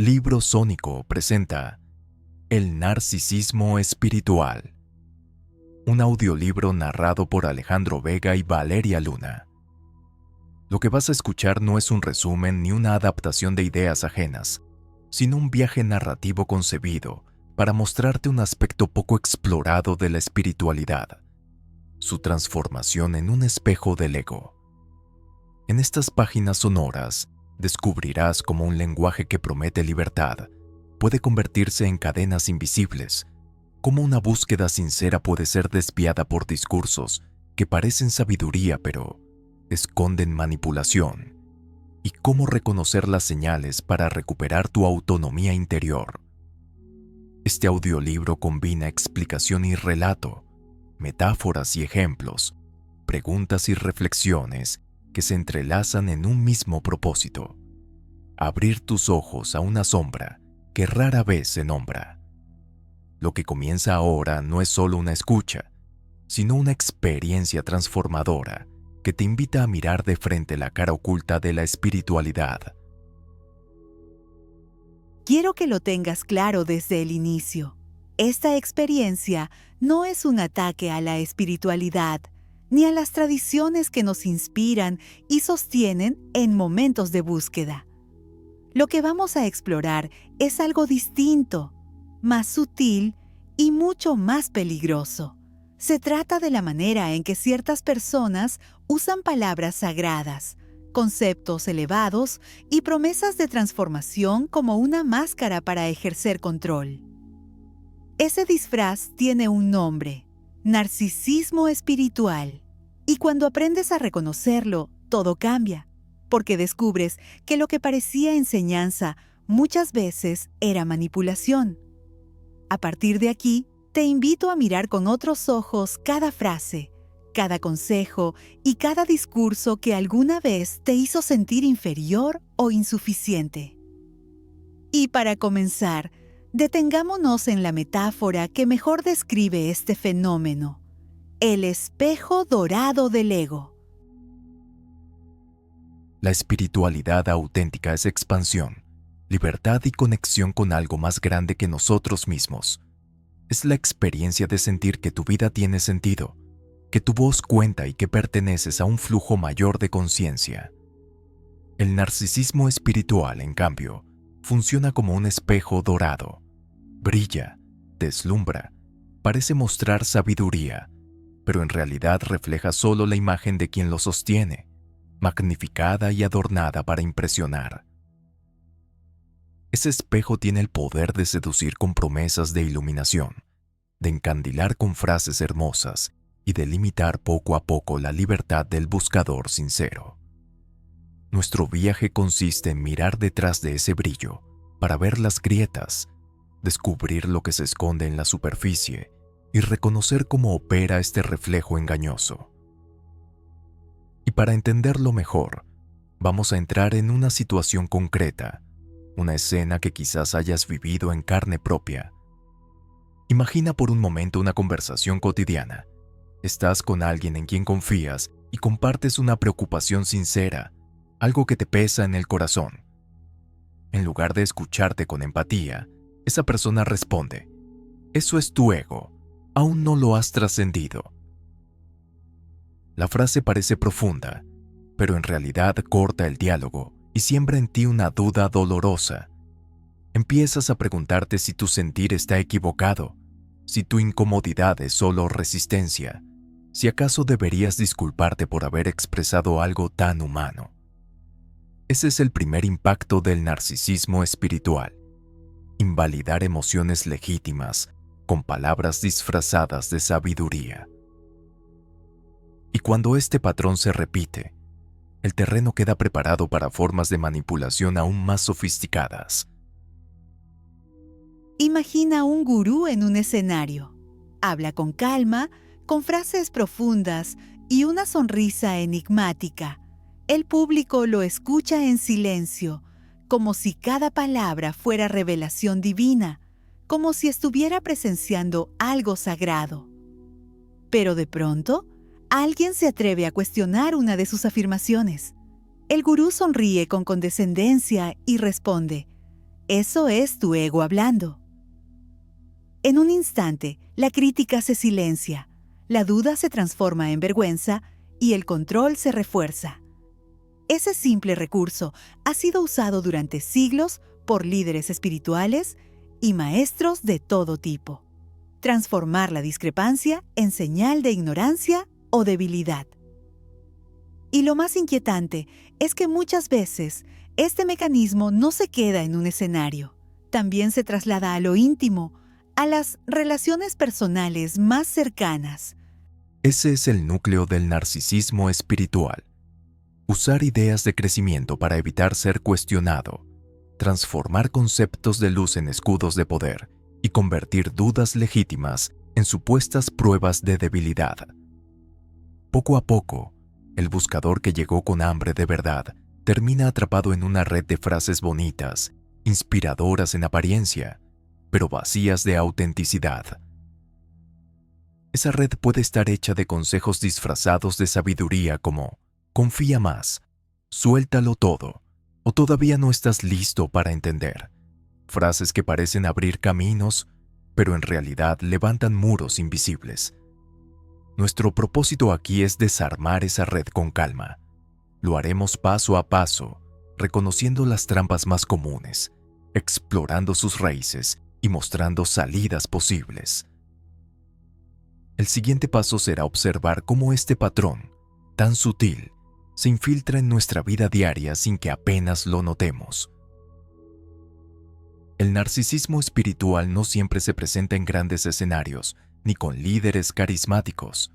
Libro Sónico presenta El narcisismo espiritual, un audiolibro narrado por Alejandro Vega y Valeria Luna. Lo que vas a escuchar no es un resumen ni una adaptación de ideas ajenas, sino un viaje narrativo concebido para mostrarte un aspecto poco explorado de la espiritualidad, su transformación en un espejo del ego. En estas páginas sonoras, descubrirás cómo un lenguaje que promete libertad puede convertirse en cadenas invisibles, cómo una búsqueda sincera puede ser desviada por discursos que parecen sabiduría pero esconden manipulación, y cómo reconocer las señales para recuperar tu autonomía interior. Este audiolibro combina explicación y relato, metáforas y ejemplos, preguntas y reflexiones que se entrelazan en un mismo propósito: abrir tus ojos a una sombra que rara vez se nombra. Lo que comienza ahora no es solo una escucha, sino una experiencia transformadora que te invita a mirar de frente la cara oculta de la espiritualidad. Quiero que lo tengas claro desde el inicio. Esta experiencia no es un ataque a la espiritualidad, ni a las tradiciones que nos inspiran y sostienen en momentos de búsqueda. Lo que vamos a explorar es algo distinto, más sutil y mucho más peligroso. Se trata de la manera en que ciertas personas usan palabras sagradas, conceptos elevados y promesas de transformación como una máscara para ejercer control. Ese disfraz tiene un nombre: narcisismo espiritual. Y cuando aprendes a reconocerlo, todo cambia, porque descubres que lo que parecía enseñanza muchas veces era manipulación. A partir de aquí, te invito a mirar con otros ojos cada frase, cada consejo y cada discurso que alguna vez te hizo sentir inferior o insuficiente. Y para comenzar, detengámonos en la metáfora que mejor describe este fenómeno: el espejo dorado del ego. La espiritualidad auténtica es expansión, libertad y conexión con algo más grande que nosotros mismos. Es la experiencia de sentir que tu vida tiene sentido, que tu voz cuenta y que perteneces a un flujo mayor de conciencia. El narcisismo espiritual, en cambio, funciona como un espejo dorado. Brilla, deslumbra, parece mostrar sabiduría, pero en realidad refleja solo la imagen de quien lo sostiene, magnificada y adornada para impresionar. Ese espejo tiene el poder de seducir con promesas de iluminación, de encandilar con frases hermosas y de limitar poco a poco la libertad del buscador sincero. Nuestro viaje consiste en mirar detrás de ese brillo para ver las grietas, descubrir lo que se esconde en la superficie y reconocer cómo opera este reflejo engañoso. Y para entenderlo mejor, vamos a entrar en una situación concreta, una escena que quizás hayas vivido en carne propia. Imagina por un momento una conversación cotidiana. Estás con alguien en quien confías y compartes una preocupación sincera, algo que te pesa en el corazón. En lugar de escucharte con empatía, esa persona responde: «Eso es tu ego, aún no lo has trascendido». La frase parece profunda, pero en realidad corta el diálogo y siembra en ti una duda dolorosa. Empiezas a preguntarte si tu sentir está equivocado, si tu incomodidad es solo resistencia, si acaso deberías disculparte por haber expresado algo tan humano. Ese es el primer impacto del narcisismo espiritual: invalidar emociones legítimas con palabras disfrazadas de sabiduría. Y cuando este patrón se repite, el terreno queda preparado para formas de manipulación aún más sofisticadas. Imagina un gurú en un escenario. Habla con calma, con frases profundas y una sonrisa enigmática. El público lo escucha en silencio, como si cada palabra fuera revelación divina, como si estuviera presenciando algo sagrado. Pero de pronto, alguien se atreve a cuestionar una de sus afirmaciones. El gurú sonríe con condescendencia y responde: Eso es tu ego hablando. En un instante, la crítica se silencia, la duda se transforma en vergüenza y el control se refuerza. Ese simple recurso ha sido usado durante siglos por líderes espirituales y maestros de todo tipo. Transformar la discrepancia en señal de ignorancia o debilidad. Y lo más inquietante es que muchas veces este mecanismo no se queda en un escenario. También se traslada a lo íntimo, a las relaciones personales más cercanas. Ese es el núcleo del narcisismo espiritual. Usar ideas de crecimiento para evitar ser cuestionado, transformar conceptos de luz en escudos de poder y convertir dudas legítimas en supuestas pruebas de debilidad. Poco a poco, el buscador que llegó con hambre de verdad termina atrapado en una red de frases bonitas, inspiradoras en apariencia, pero vacías de autenticidad. Esa red puede estar hecha de consejos disfrazados de sabiduría como confía más, suéltalo todo, o todavía no estás listo para entender. Frases que parecen abrir caminos, pero en realidad levantan muros invisibles. Nuestro propósito aquí es desarmar esa red con calma. Lo haremos paso a paso, reconociendo las trampas más comunes, explorando sus raíces y mostrando salidas posibles. El siguiente paso será observar cómo este patrón, tan sutil, se infiltra en nuestra vida diaria sin que apenas lo notemos. El narcisismo espiritual no siempre se presenta en grandes escenarios, ni con líderes carismáticos.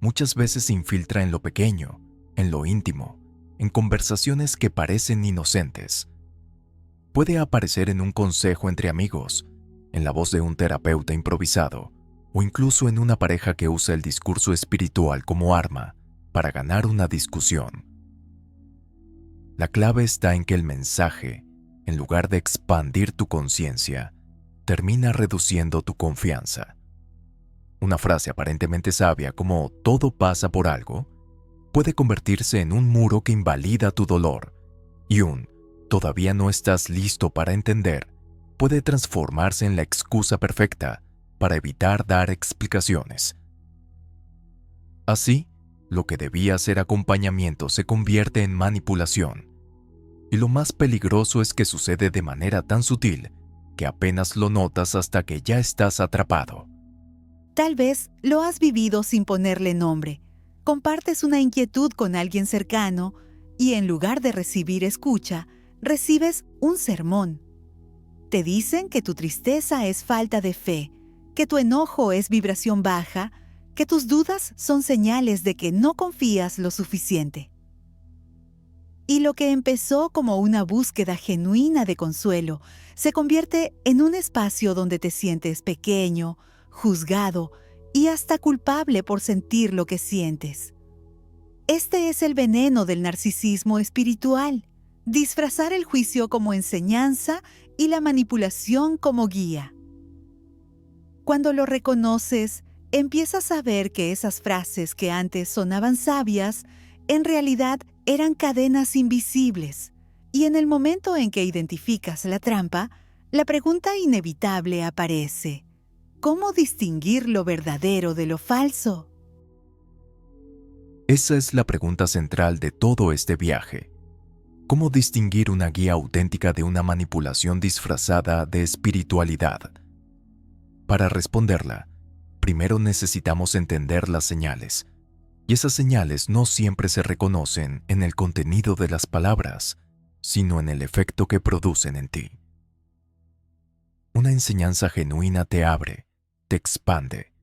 Muchas veces se infiltra en lo pequeño, en lo íntimo, en conversaciones que parecen inocentes. Puede aparecer en un consejo entre amigos, en la voz de un terapeuta improvisado, o incluso en una pareja que usa el discurso espiritual como arma para ganar una discusión. La clave está en que el mensaje, en lugar de expandir tu conciencia, termina reduciendo tu confianza. Una frase aparentemente sabia como "todo pasa por algo" puede convertirse en un muro que invalida tu dolor, y un "todavía no estás listo para entender" puede transformarse en la excusa perfecta para evitar dar explicaciones. Así, lo que debía ser acompañamiento se convierte en manipulación. Y lo más peligroso es que sucede de manera tan sutil que apenas lo notas hasta que ya estás atrapado. Tal vez lo has vivido sin ponerle nombre. Compartes una inquietud con alguien cercano y en lugar de recibir escucha, recibes un sermón. Te dicen que tu tristeza es falta de fe, que tu enojo es vibración baja, que tus dudas son señales de que no confías lo suficiente. Y lo que empezó como una búsqueda genuina de consuelo se convierte en un espacio donde te sientes pequeño, juzgado y hasta culpable por sentir lo que sientes. Este es el veneno del narcisismo espiritual: disfrazar el juicio como enseñanza y la manipulación como guía. Cuando lo reconoces, empiezas a ver que esas frases que antes sonaban sabias, en realidad eran cadenas invisibles. Y en el momento en que identificas la trampa, la pregunta inevitable aparece: ¿cómo distinguir lo verdadero de lo falso? Esa es la pregunta central de todo este viaje. ¿Cómo distinguir una guía auténtica de una manipulación disfrazada de espiritualidad? Para responderla, primero necesitamos entender las señales. Y esas señales no siempre se reconocen en el contenido de las palabras, sino en el efecto que producen en ti. Una enseñanza genuina te abre, te expande,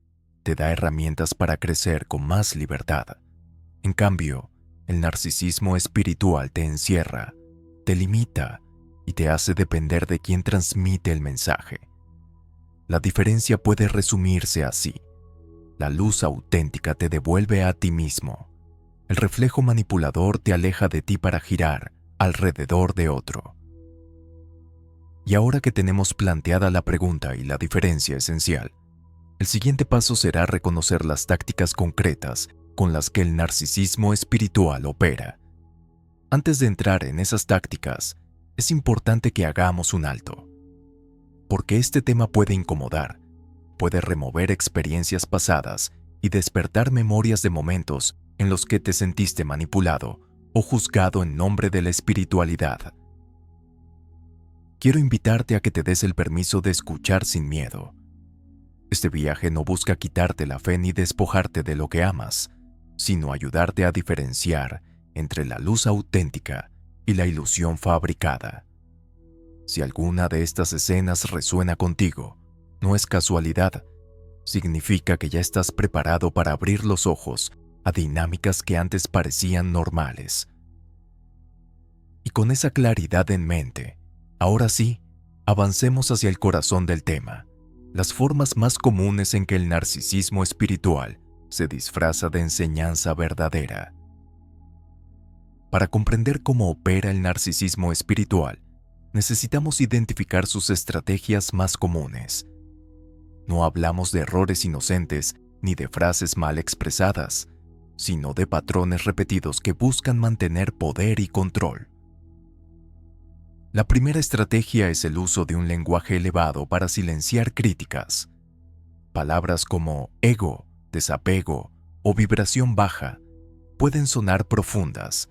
te da herramientas para crecer con más libertad. En cambio, el narcisismo espiritual te encierra, te limita y te hace depender de quien transmite el mensaje. La diferencia puede resumirse así: la luz auténtica te devuelve a ti mismo. El reflejo manipulador te aleja de ti para girar alrededor de otro. Y ahora que tenemos planteada la pregunta y la diferencia esencial, el siguiente paso será reconocer las tácticas concretas con las que el narcisismo espiritual opera. Antes de entrar en esas tácticas, es importante que hagamos un alto. porque este tema puede incomodar, puede remover experiencias pasadas y despertar memorias de momentos en los que te sentiste manipulado o juzgado en nombre de la espiritualidad. Quiero invitarte a que te des el permiso de escuchar sin miedo. Este viaje no busca quitarte la fe ni despojarte de lo que amas, sino ayudarte a diferenciar entre la luz auténtica y la ilusión fabricada. Si alguna de estas escenas resuena contigo, no es casualidad, significa que ya estás preparado para abrir los ojos a dinámicas que antes parecían normales. Y con esa claridad en mente, ahora sí, avancemos hacia el corazón del tema, las formas más comunes en que el narcisismo espiritual se disfraza de enseñanza verdadera. Para comprender cómo opera el narcisismo espiritual, necesitamos identificar sus estrategias más comunes. No hablamos de errores inocentes ni de frases mal expresadas, sino de patrones repetidos que buscan mantener poder y control. La primera estrategia es el uso de un lenguaje elevado para silenciar críticas. Palabras como ego, desapego o vibración baja pueden sonar profundas,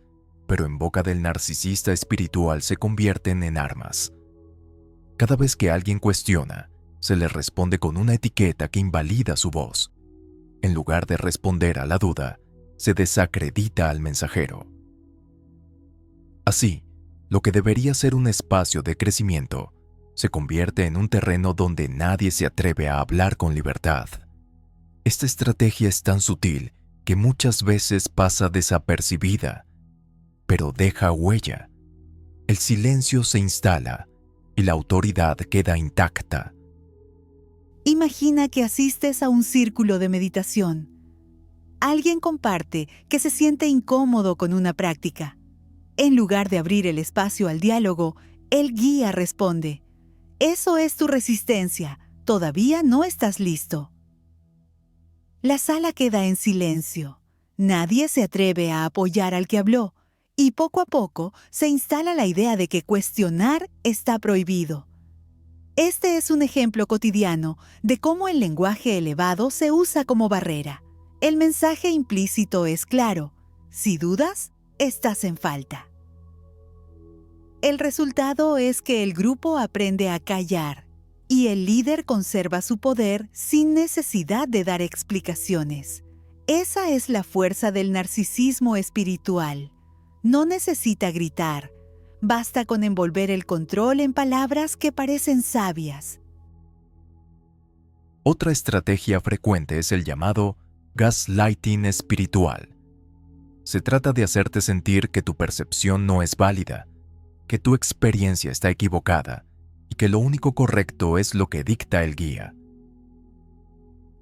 pero en boca del narcisista espiritual se convierten en armas. Cada vez que alguien cuestiona, se le responde con una etiqueta que invalida su voz. En lugar de responder a la duda, se desacredita al mensajero. Así, lo que debería ser un espacio de crecimiento, se convierte en un terreno donde nadie se atreve a hablar con libertad. Esta estrategia es tan sutil que muchas veces pasa desapercibida, pero deja huella. El silencio se instala y la autoridad queda intacta. Imagina que asistes a un círculo de meditación. Alguien comparte que se siente incómodo con una práctica. En lugar de abrir el espacio al diálogo, el guía responde: «Eso es tu resistencia, todavía no estás listo». La sala queda en silencio. Nadie se atreve a apoyar al que habló, y poco a poco se instala la idea de que cuestionar está prohibido. Este es un ejemplo cotidiano de cómo el lenguaje elevado se usa como barrera. El mensaje implícito es claro: si dudas, estás en falta. El resultado es que el grupo aprende a callar y el líder conserva su poder sin necesidad de dar explicaciones. Esa es la fuerza del narcisismo espiritual. No necesita gritar, basta con envolver el control en palabras que parecen sabias. Otra estrategia frecuente es el llamado gaslighting espiritual. Se trata de hacerte sentir que tu percepción no es válida, que tu experiencia está equivocada y que lo único correcto es lo que dicta el guía.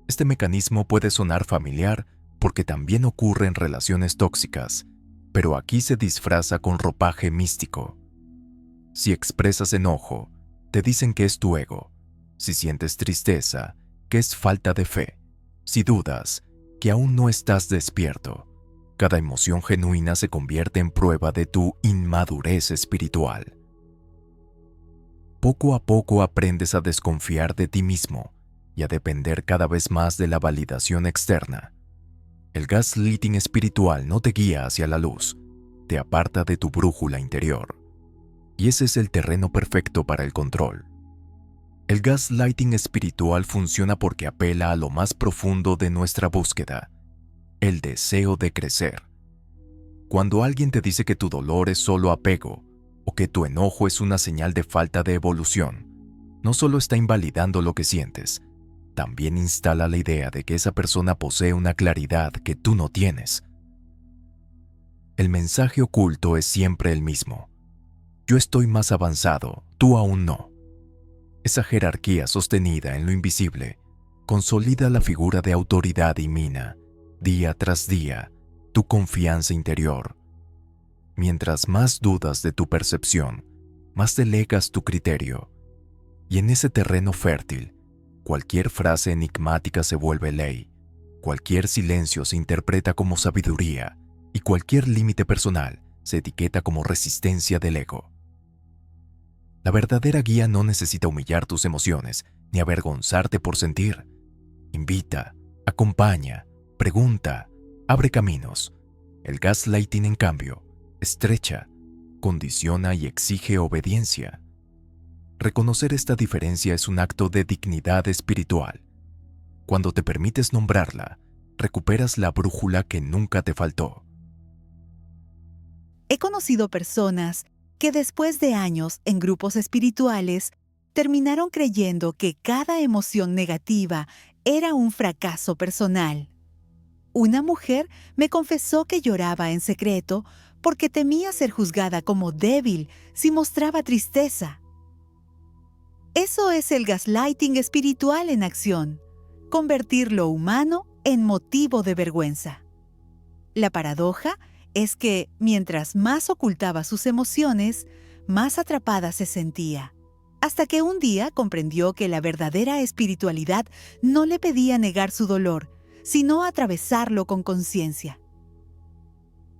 Este mecanismo puede sonar familiar porque también ocurre en relaciones tóxicas, pero aquí se disfraza con ropaje místico. Si expresas enojo, te dicen que es tu ego. Si sientes tristeza, que es falta de fe. Si dudas, que aún no estás despierto. Cada emoción genuina se convierte en prueba de tu inmadurez espiritual. Poco a poco aprendes a desconfiar de ti mismo y a depender cada vez más de la validación externa. El gaslighting espiritual no te guía hacia la luz, te aparta de tu brújula interior. Y ese es el terreno perfecto para el control. El gaslighting espiritual funciona porque apela a lo más profundo de nuestra búsqueda, el deseo de crecer. Cuando alguien te dice que tu dolor es solo apego o que tu enojo es una señal de falta de evolución, no solo está invalidando lo que sientes, también instala la idea de que esa persona posee una claridad que tú no tienes. El mensaje oculto es siempre el mismo: yo estoy más avanzado, tú aún no. Esa jerarquía sostenida en lo invisible consolida la figura de autoridad y mina, día tras día, tu confianza interior. Mientras más dudas de tu percepción, más delegas tu criterio. Y en ese terreno fértil, cualquier frase enigmática se vuelve ley, cualquier silencio se interpreta como sabiduría y cualquier límite personal se etiqueta como resistencia del ego. La verdadera guía no necesita humillar tus emociones ni avergonzarte por sentir. Invita, acompaña, pregunta, abre caminos. El gaslighting, en cambio, estrecha, condiciona y exige obediencia. Reconocer esta diferencia es un acto de dignidad espiritual. Cuando te permites nombrarla, recuperas la brújula que nunca te faltó. He conocido personas que después de años en grupos espirituales terminaron creyendo que cada emoción negativa era un fracaso personal. Una mujer me confesó que lloraba en secreto porque temía ser juzgada como débil si mostraba tristeza. Eso es el gaslighting espiritual en acción, convertir lo humano en motivo de vergüenza. La paradoja es que mientras más ocultaba sus emociones, más atrapada se sentía, hasta que un día comprendió que la verdadera espiritualidad no le pedía negar su dolor, sino atravesarlo con conciencia.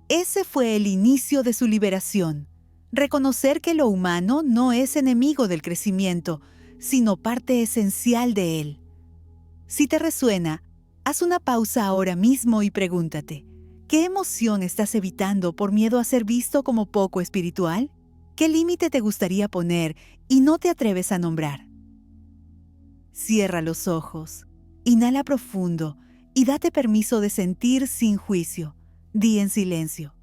Ese fue el inicio de su liberación, reconocer que lo humano no es enemigo del crecimiento, sino parte esencial de él. Si te resuena, haz una pausa ahora mismo y pregúntate, ¿qué emoción estás evitando por miedo a ser visto como poco espiritual? ¿Qué límite te gustaría poner y no te atreves a nombrar? Cierra los ojos, inhala profundo y date permiso de sentir sin juicio. Di en silencio,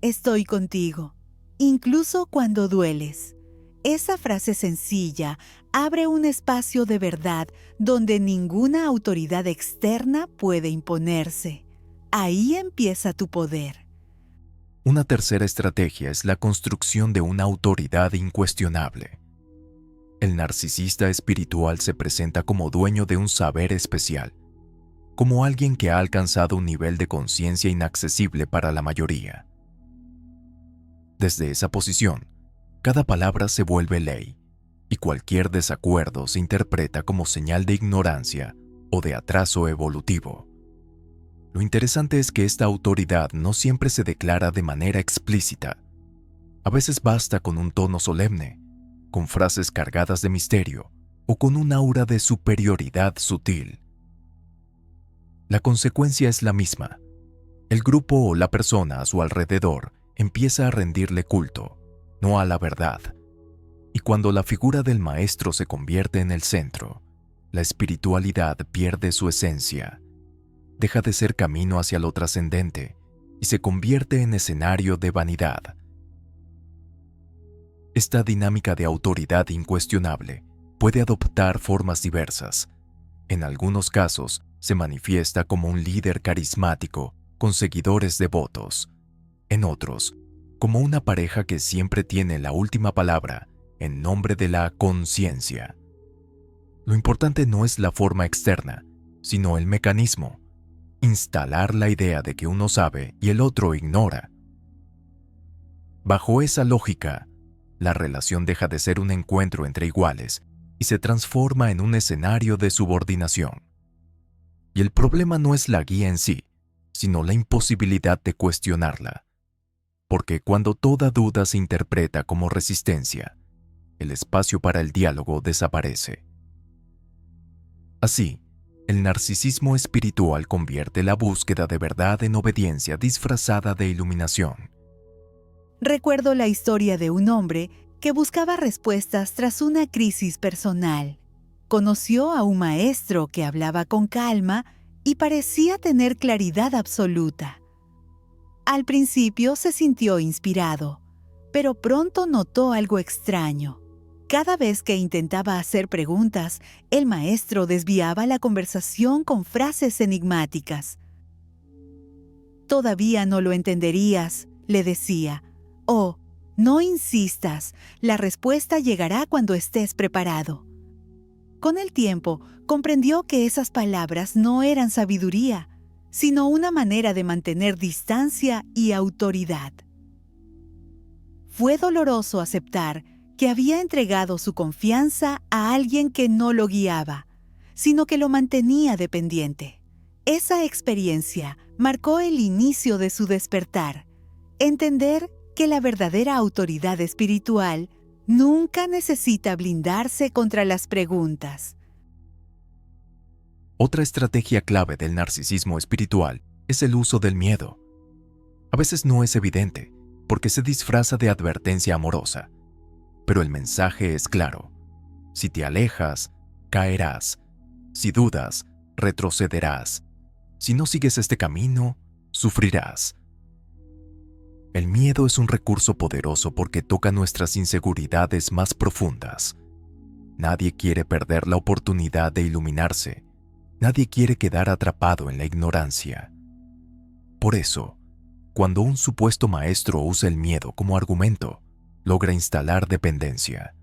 estoy contigo, incluso cuando dueles. Esa frase sencilla abre un espacio de verdad donde ninguna autoridad externa puede imponerse. Ahí empieza tu poder. Una tercera estrategia es la construcción de una autoridad incuestionable. El narcisista espiritual se presenta como dueño de un saber especial, como alguien que ha alcanzado un nivel de conciencia inaccesible para la mayoría. Desde esa posición, cada palabra se vuelve ley, y cualquier desacuerdo se interpreta como señal de ignorancia o de atraso evolutivo. Lo interesante es que esta autoridad no siempre se declara de manera explícita. A veces basta con un tono solemne, con frases cargadas de misterio o con un aura de superioridad sutil. La consecuencia es la misma. El grupo o la persona a su alrededor empieza a rendirle culto, no a la verdad. Y cuando la figura del maestro se convierte en el centro, la espiritualidad pierde su esencia. Deja de ser camino hacia lo trascendente y se convierte en escenario de vanidad. Esta dinámica de autoridad incuestionable puede adoptar formas diversas. En algunos casos, se manifiesta como un líder carismático con seguidores devotos. En otros, como una pareja que siempre tiene la última palabra en nombre de la conciencia. Lo importante no es la forma externa, sino el mecanismo. Instalar la idea de que uno sabe y el otro ignora. Bajo esa lógica, la relación deja de ser un encuentro entre iguales y se transforma en un escenario de subordinación. Y el problema no es la guía en sí, sino la imposibilidad de cuestionarla. Porque cuando toda duda se interpreta como resistencia, el espacio para el diálogo desaparece. Así, el narcisismo espiritual convierte la búsqueda de verdad en obediencia disfrazada de iluminación. Recuerdo la historia de un hombre que buscaba respuestas tras una crisis personal. Conoció a un maestro que hablaba con calma y parecía tener claridad absoluta. Al principio se sintió inspirado, pero pronto notó algo extraño. Cada vez que intentaba hacer preguntas, el maestro desviaba la conversación con frases enigmáticas. «Todavía no lo entenderías», le decía. «Oh, no insistas, la respuesta llegará cuando estés preparado». Con el tiempo, comprendió que esas palabras no eran sabiduría, sino una manera de mantener distancia y autoridad. Fue doloroso aceptar que había entregado su confianza a alguien que no lo guiaba, sino que lo mantenía dependiente. Esa experiencia marcó el inicio de su despertar, entender que la verdadera autoridad espiritual Nunca necesita blindarse contra las preguntas. Otra estrategia clave del narcisismo espiritual es el uso del miedo. A veces no es evidente, porque se disfraza de advertencia amorosa. Pero el mensaje es claro. Si te alejas, caerás. Si dudas, retrocederás. Si no sigues este camino, sufrirás. El miedo es un recurso poderoso porque toca nuestras inseguridades más profundas. Nadie quiere perder la oportunidad de iluminarse. Nadie quiere quedar atrapado en la ignorancia. Por eso, cuando un supuesto maestro usa el miedo como argumento, logra instalar dependencia.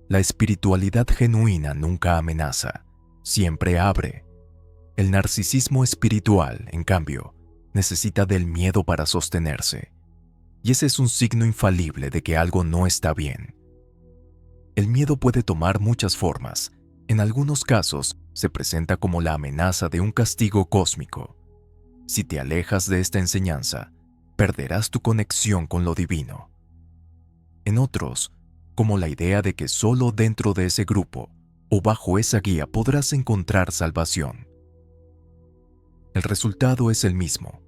La espiritualidad genuina nunca amenaza, siempre abre. El narcisismo espiritual, en cambio, necesita del miedo para sostenerse. Y ese es un signo infalible de que algo no está bien. El miedo puede tomar muchas formas. En algunos casos, se presenta como la amenaza de un castigo cósmico. Si te alejas de esta enseñanza, perderás tu conexión con lo divino. En otros, como la idea de que solo dentro de ese grupo o bajo esa guía podrás encontrar salvación. El resultado es el mismo.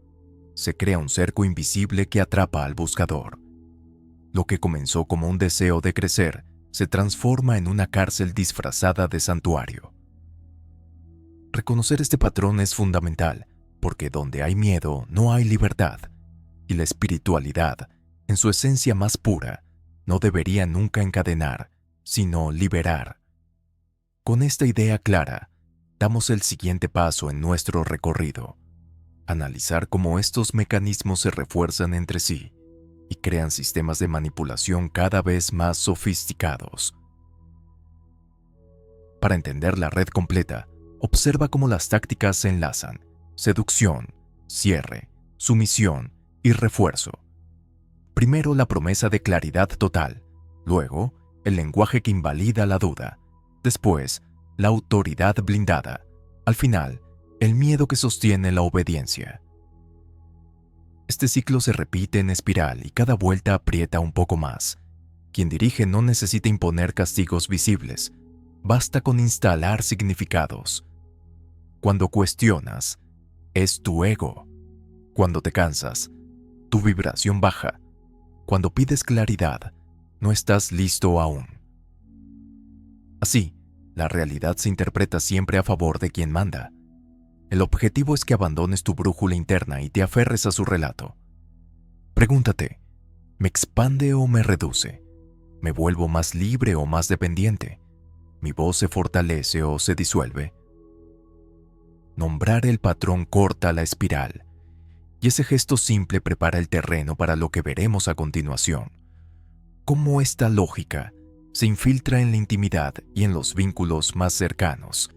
Se crea un cerco invisible que atrapa al buscador. Lo que comenzó como un deseo de crecer se transforma en una cárcel disfrazada de santuario. Reconocer este patrón es fundamental, porque donde hay miedo no hay libertad, y la espiritualidad, en su esencia más pura, no debería nunca encadenar, sino liberar. Con esta idea clara, damos el siguiente paso en nuestro recorrido: analizar cómo estos mecanismos se refuerzan entre sí y crean sistemas de manipulación cada vez más sofisticados. Para entender la red completa, observa cómo las tácticas se enlazan: seducción, cierre, sumisión y refuerzo. Primero la promesa de claridad total, luego el lenguaje que invalida la duda, después la autoridad blindada, al final el miedo que sostiene la obediencia. Este ciclo se repite en espiral y cada vuelta aprieta un poco más. Quien dirige no necesita imponer castigos visibles, basta con instalar significados. Cuando cuestionas, es tu ego. Cuando te cansas, tu vibración baja. Cuando pides claridad, no estás listo aún. Así, la realidad se interpreta siempre a favor de quien manda. El objetivo es que abandones tu brújula interna y te aferres a su relato. Pregúntate, ¿me expande o me reduce? ¿Me vuelvo más libre o más dependiente? ¿Mi voz se fortalece o se disuelve? Nombrar el patrón corta la espiral, y ese gesto simple prepara el terreno para lo que veremos a continuación. Cómo esta lógica se infiltra en la intimidad y en los vínculos más cercanos.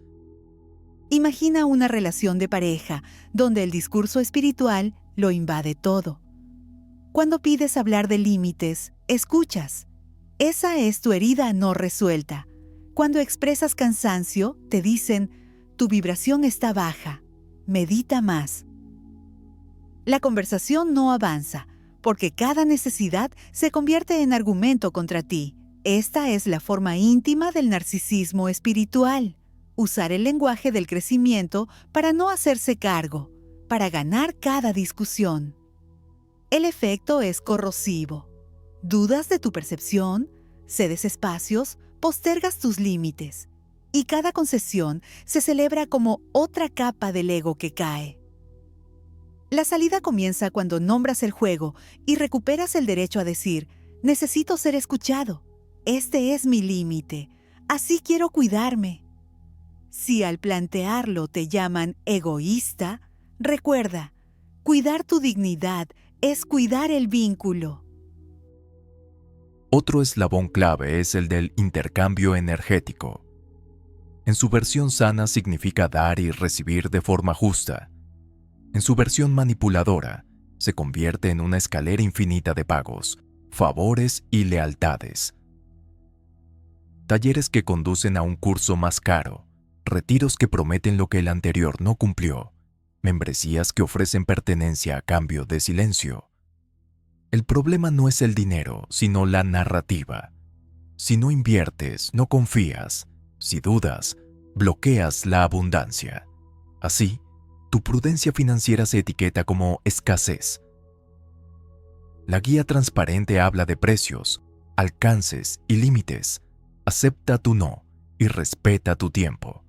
Imagina una relación de pareja donde el discurso espiritual lo invade todo. Cuando pides hablar de límites, escuchas. Esa es tu herida no resuelta. Cuando expresas cansancio, te dicen, tu vibración está baja, medita más. La conversación no avanza, porque cada necesidad se convierte en argumento contra ti. Esta es la forma íntima del narcisismo espiritual. Usar el lenguaje del crecimiento para no hacerse cargo, para ganar cada discusión. El efecto es corrosivo. Dudas de tu percepción, cedes espacios, postergas tus límites, y cada concesión se celebra como otra capa del ego que cae. La salida comienza cuando nombras el juego y recuperas el derecho a decir, necesito ser escuchado, este es mi límite, así quiero cuidarme. Si al plantearlo te llaman egoísta, recuerda, cuidar tu dignidad es cuidar el vínculo. Otro eslabón clave es el del intercambio energético. En su versión sana significa dar y recibir de forma justa. En su versión manipuladora, se convierte en una escalera infinita de pagos, favores y lealtades. Talleres que conducen a un curso más caro, retiros que prometen lo que el anterior no cumplió, membresías que ofrecen pertenencia a cambio de silencio. El problema no es el dinero, sino la narrativa. Si no inviertes, no confías. Si dudas, bloqueas la abundancia. Así, tu prudencia financiera se etiqueta como escasez. La guía transparente habla de precios, alcances y límites. Acepta tu no y respeta tu tiempo.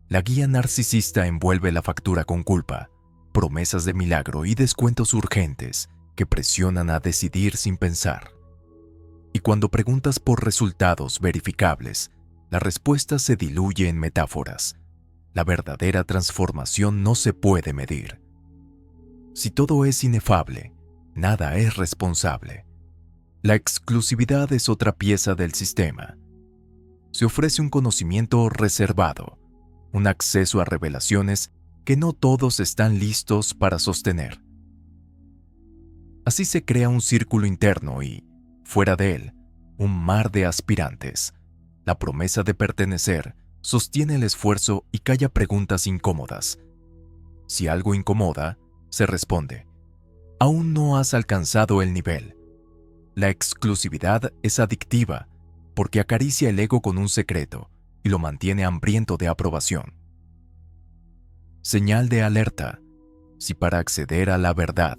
La guía narcisista envuelve la factura con culpa, promesas de milagro y descuentos urgentes que presionan a decidir sin pensar. Y cuando preguntas por resultados verificables, la respuesta se diluye en metáforas. La verdadera transformación no se puede medir. Si todo es inefable, nada es responsable. La exclusividad es otra pieza del sistema. Se ofrece un conocimiento reservado, un acceso a revelaciones que no todos están listos para sostener. Así se crea un círculo interno y, fuera de él, un mar de aspirantes. La promesa de pertenecer sostiene el esfuerzo y calla preguntas incómodas. Si algo incomoda, se responde: aún no has alcanzado el nivel. La exclusividad es adictiva porque acaricia el ego con un secreto y lo mantiene hambriento de aprobación. Señal de alerta: si para acceder a la verdad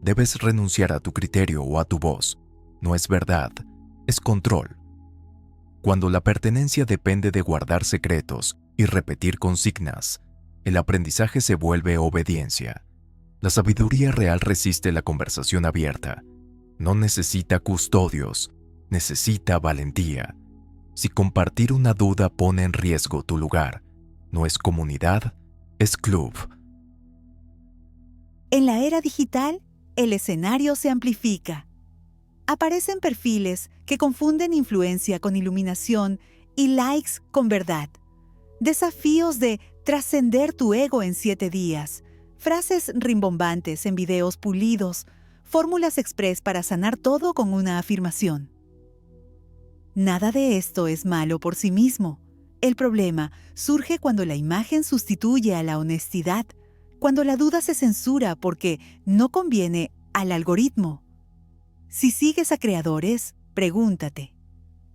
debes renunciar a tu criterio o a tu voz, no es verdad, es control. Cuando la pertenencia depende de guardar secretos y repetir consignas, el aprendizaje se vuelve obediencia. La sabiduría real resiste la conversación abierta. No necesita custodios, necesita valentía. Si compartir una duda pone en riesgo tu lugar, no es comunidad, es club. En la era digital, el escenario se amplifica. Aparecen perfiles que confunden influencia con iluminación y likes con verdad. Desafíos de trascender tu ego en 7 días, frases rimbombantes en videos pulidos, fórmulas express para sanar todo con una afirmación. Nada de esto es malo por sí mismo. El problema surge cuando la imagen sustituye a la honestidad, cuando la duda se censura porque no conviene al algoritmo. Si sigues a creadores, pregúntate: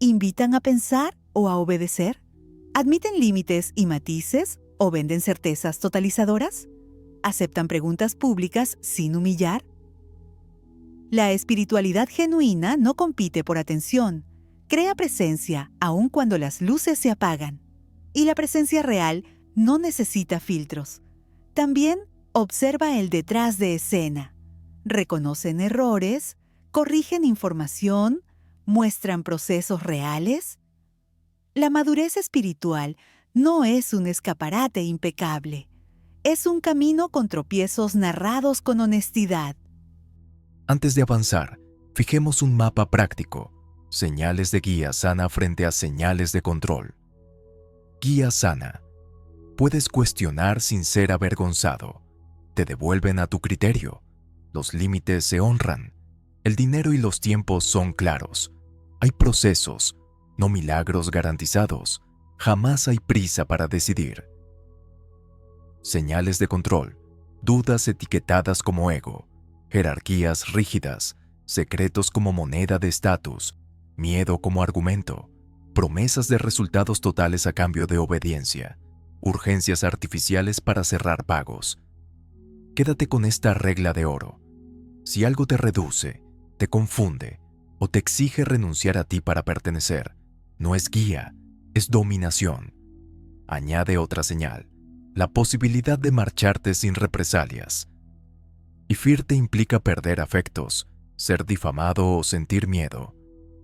¿invitan a pensar o a obedecer? ¿Admiten límites y matices o venden certezas totalizadoras? ¿Aceptan preguntas públicas sin humillar? La espiritualidad genuina no compite por atención, crea presencia aun cuando las luces se apagan. Y la presencia real no necesita filtros. También observa el detrás de escena. Reconocen errores, corrigen información, muestran procesos reales. La madurez espiritual no es un escaparate impecable. Es un camino con tropiezos narrados con honestidad. Antes de avanzar, fijemos un mapa práctico. Señales de guía sana frente a señales de control. Guía sana. Puedes cuestionar sin ser avergonzado. Te devuelven a tu criterio. Los límites se honran. El dinero y los tiempos son claros. Hay procesos, no milagros garantizados. Jamás hay prisa para decidir. Señales de control. Dudas etiquetadas como ego. Jerarquías rígidas. Secretos como moneda de estatus. Miedo como argumento. Promesas de resultados totales a cambio de obediencia. Urgencias artificiales para cerrar pagos. Quédate con esta regla de oro. Si algo te reduce, te confunde o te exige renunciar a ti para pertenecer, no es guía, es dominación. Añade otra señal: la posibilidad de marcharte sin represalias. Ifirte implica perder afectos, ser difamado o sentir miedo.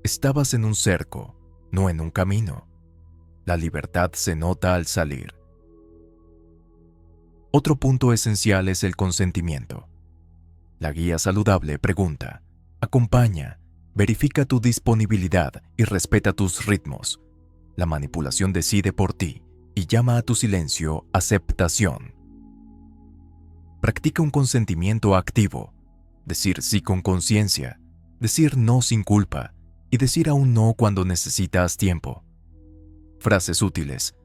Estabas en un cerco, no en un camino. La libertad se nota al salir. Otro punto esencial es el consentimiento. La guía saludable pregunta, acompaña, verifica tu disponibilidad y respeta tus ritmos. La manipulación decide por ti y llama a tu silencio aceptación. Practica un consentimiento activo, decir sí con conciencia, decir no sin culpa y decir aún no cuando necesitas tiempo. Frases útiles: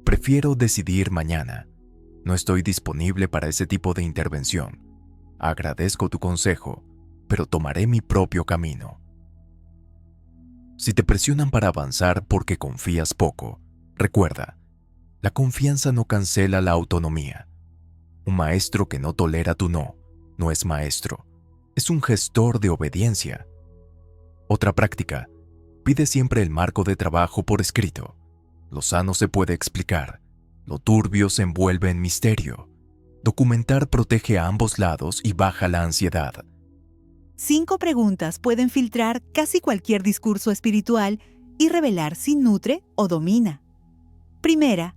prefiero decidir mañana. No estoy disponible para ese tipo de intervención. Agradezco tu consejo. pero tomaré mi propio camino. Si te presionan para avanzar porque confías poco, recuerda, la confianza no cancela la autonomía. Un maestro que no tolera tu no es maestro, es un gestor de obediencia. Otra práctica, pide siempre el marco de trabajo por escrito. Lo sano se puede explicar, lo turbio se envuelve en misterio. Documentar protege a ambos lados y baja la ansiedad. 5 preguntas pueden filtrar casi cualquier discurso espiritual y revelar si nutre o domina. Primera,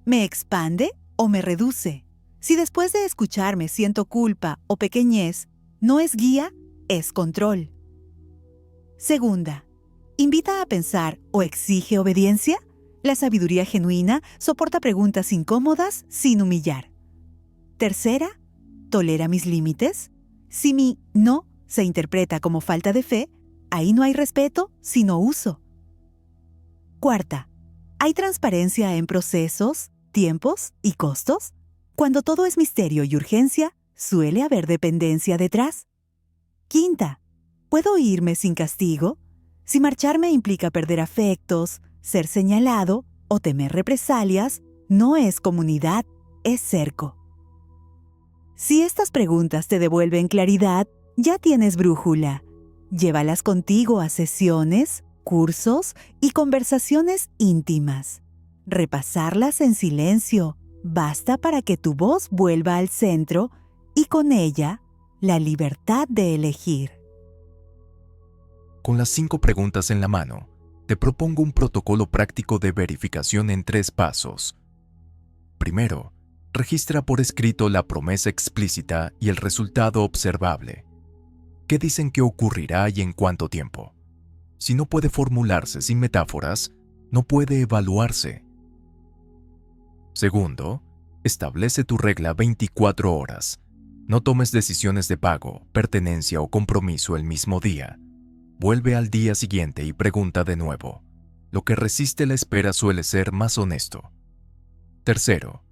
¿me expande o me reduce? Si después de escucharme siento culpa o pequeñez, no es guía, es control. Segunda, ¿invita a pensar o exige obediencia? La sabiduría genuina soporta preguntas incómodas sin humillar. Tercera, ¿tolera mis límites? Si mi no se interpreta como falta de fe, ahí no hay respeto, sino uso. Cuarta, ¿hay transparencia en procesos, tiempos y costos? Cuando todo es misterio y urgencia, suele haber dependencia detrás. Quinta, ¿puedo irme sin castigo? Si marcharme implica perder afectos, ser señalado o temer represalias, no es comunidad, es cerco. Si estas preguntas te devuelven claridad, ya tienes brújula. Llévalas contigo a sesiones, cursos y conversaciones íntimas. Repasarlas en silencio basta para que tu voz vuelva al centro y con ella la libertad de elegir. Con las 5 preguntas en la mano, te propongo un protocolo práctico de verificación en 3 pasos. Primero, registra por escrito la promesa explícita y el resultado observable. ¿Qué dicen que ocurrirá y en cuánto tiempo? Si no puede formularse sin metáforas, no puede evaluarse. Segundo, establece tu regla 24 horas. No tomes decisiones de pago, pertenencia o compromiso el mismo día. Vuelve al día siguiente y pregunta de nuevo. Lo que resiste la espera suele ser más honesto. Tercero,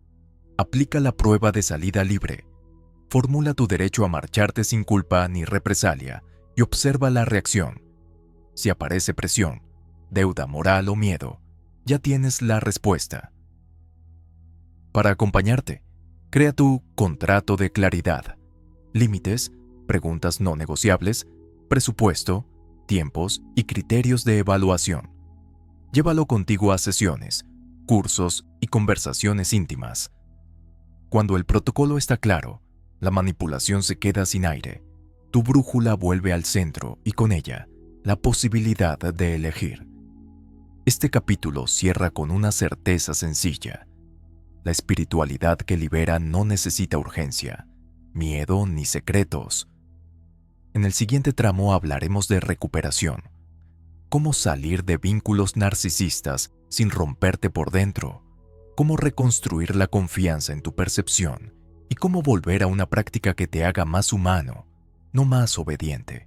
aplica la prueba de salida libre. Formula tu derecho a marcharte sin culpa ni represalia y observa la reacción. Si aparece presión, deuda moral o miedo, ya tienes la respuesta. Para acompañarte, crea tu contrato de claridad. Límites, preguntas no negociables, presupuesto, tiempos y criterios de evaluación. Llévalo contigo a sesiones, cursos y conversaciones íntimas. Cuando el protocolo está claro, la manipulación se queda sin aire. Tu brújula vuelve al centro y con ella, la posibilidad de elegir. Este capítulo cierra con una certeza sencilla. La espiritualidad que libera no necesita urgencia, miedo ni secretos. En el siguiente tramo hablaremos de recuperación. Cómo salir de vínculos narcisistas sin romperte por dentro. Cómo reconstruir la confianza en tu percepción y cómo volver a una práctica que te haga más humano, no más obediente.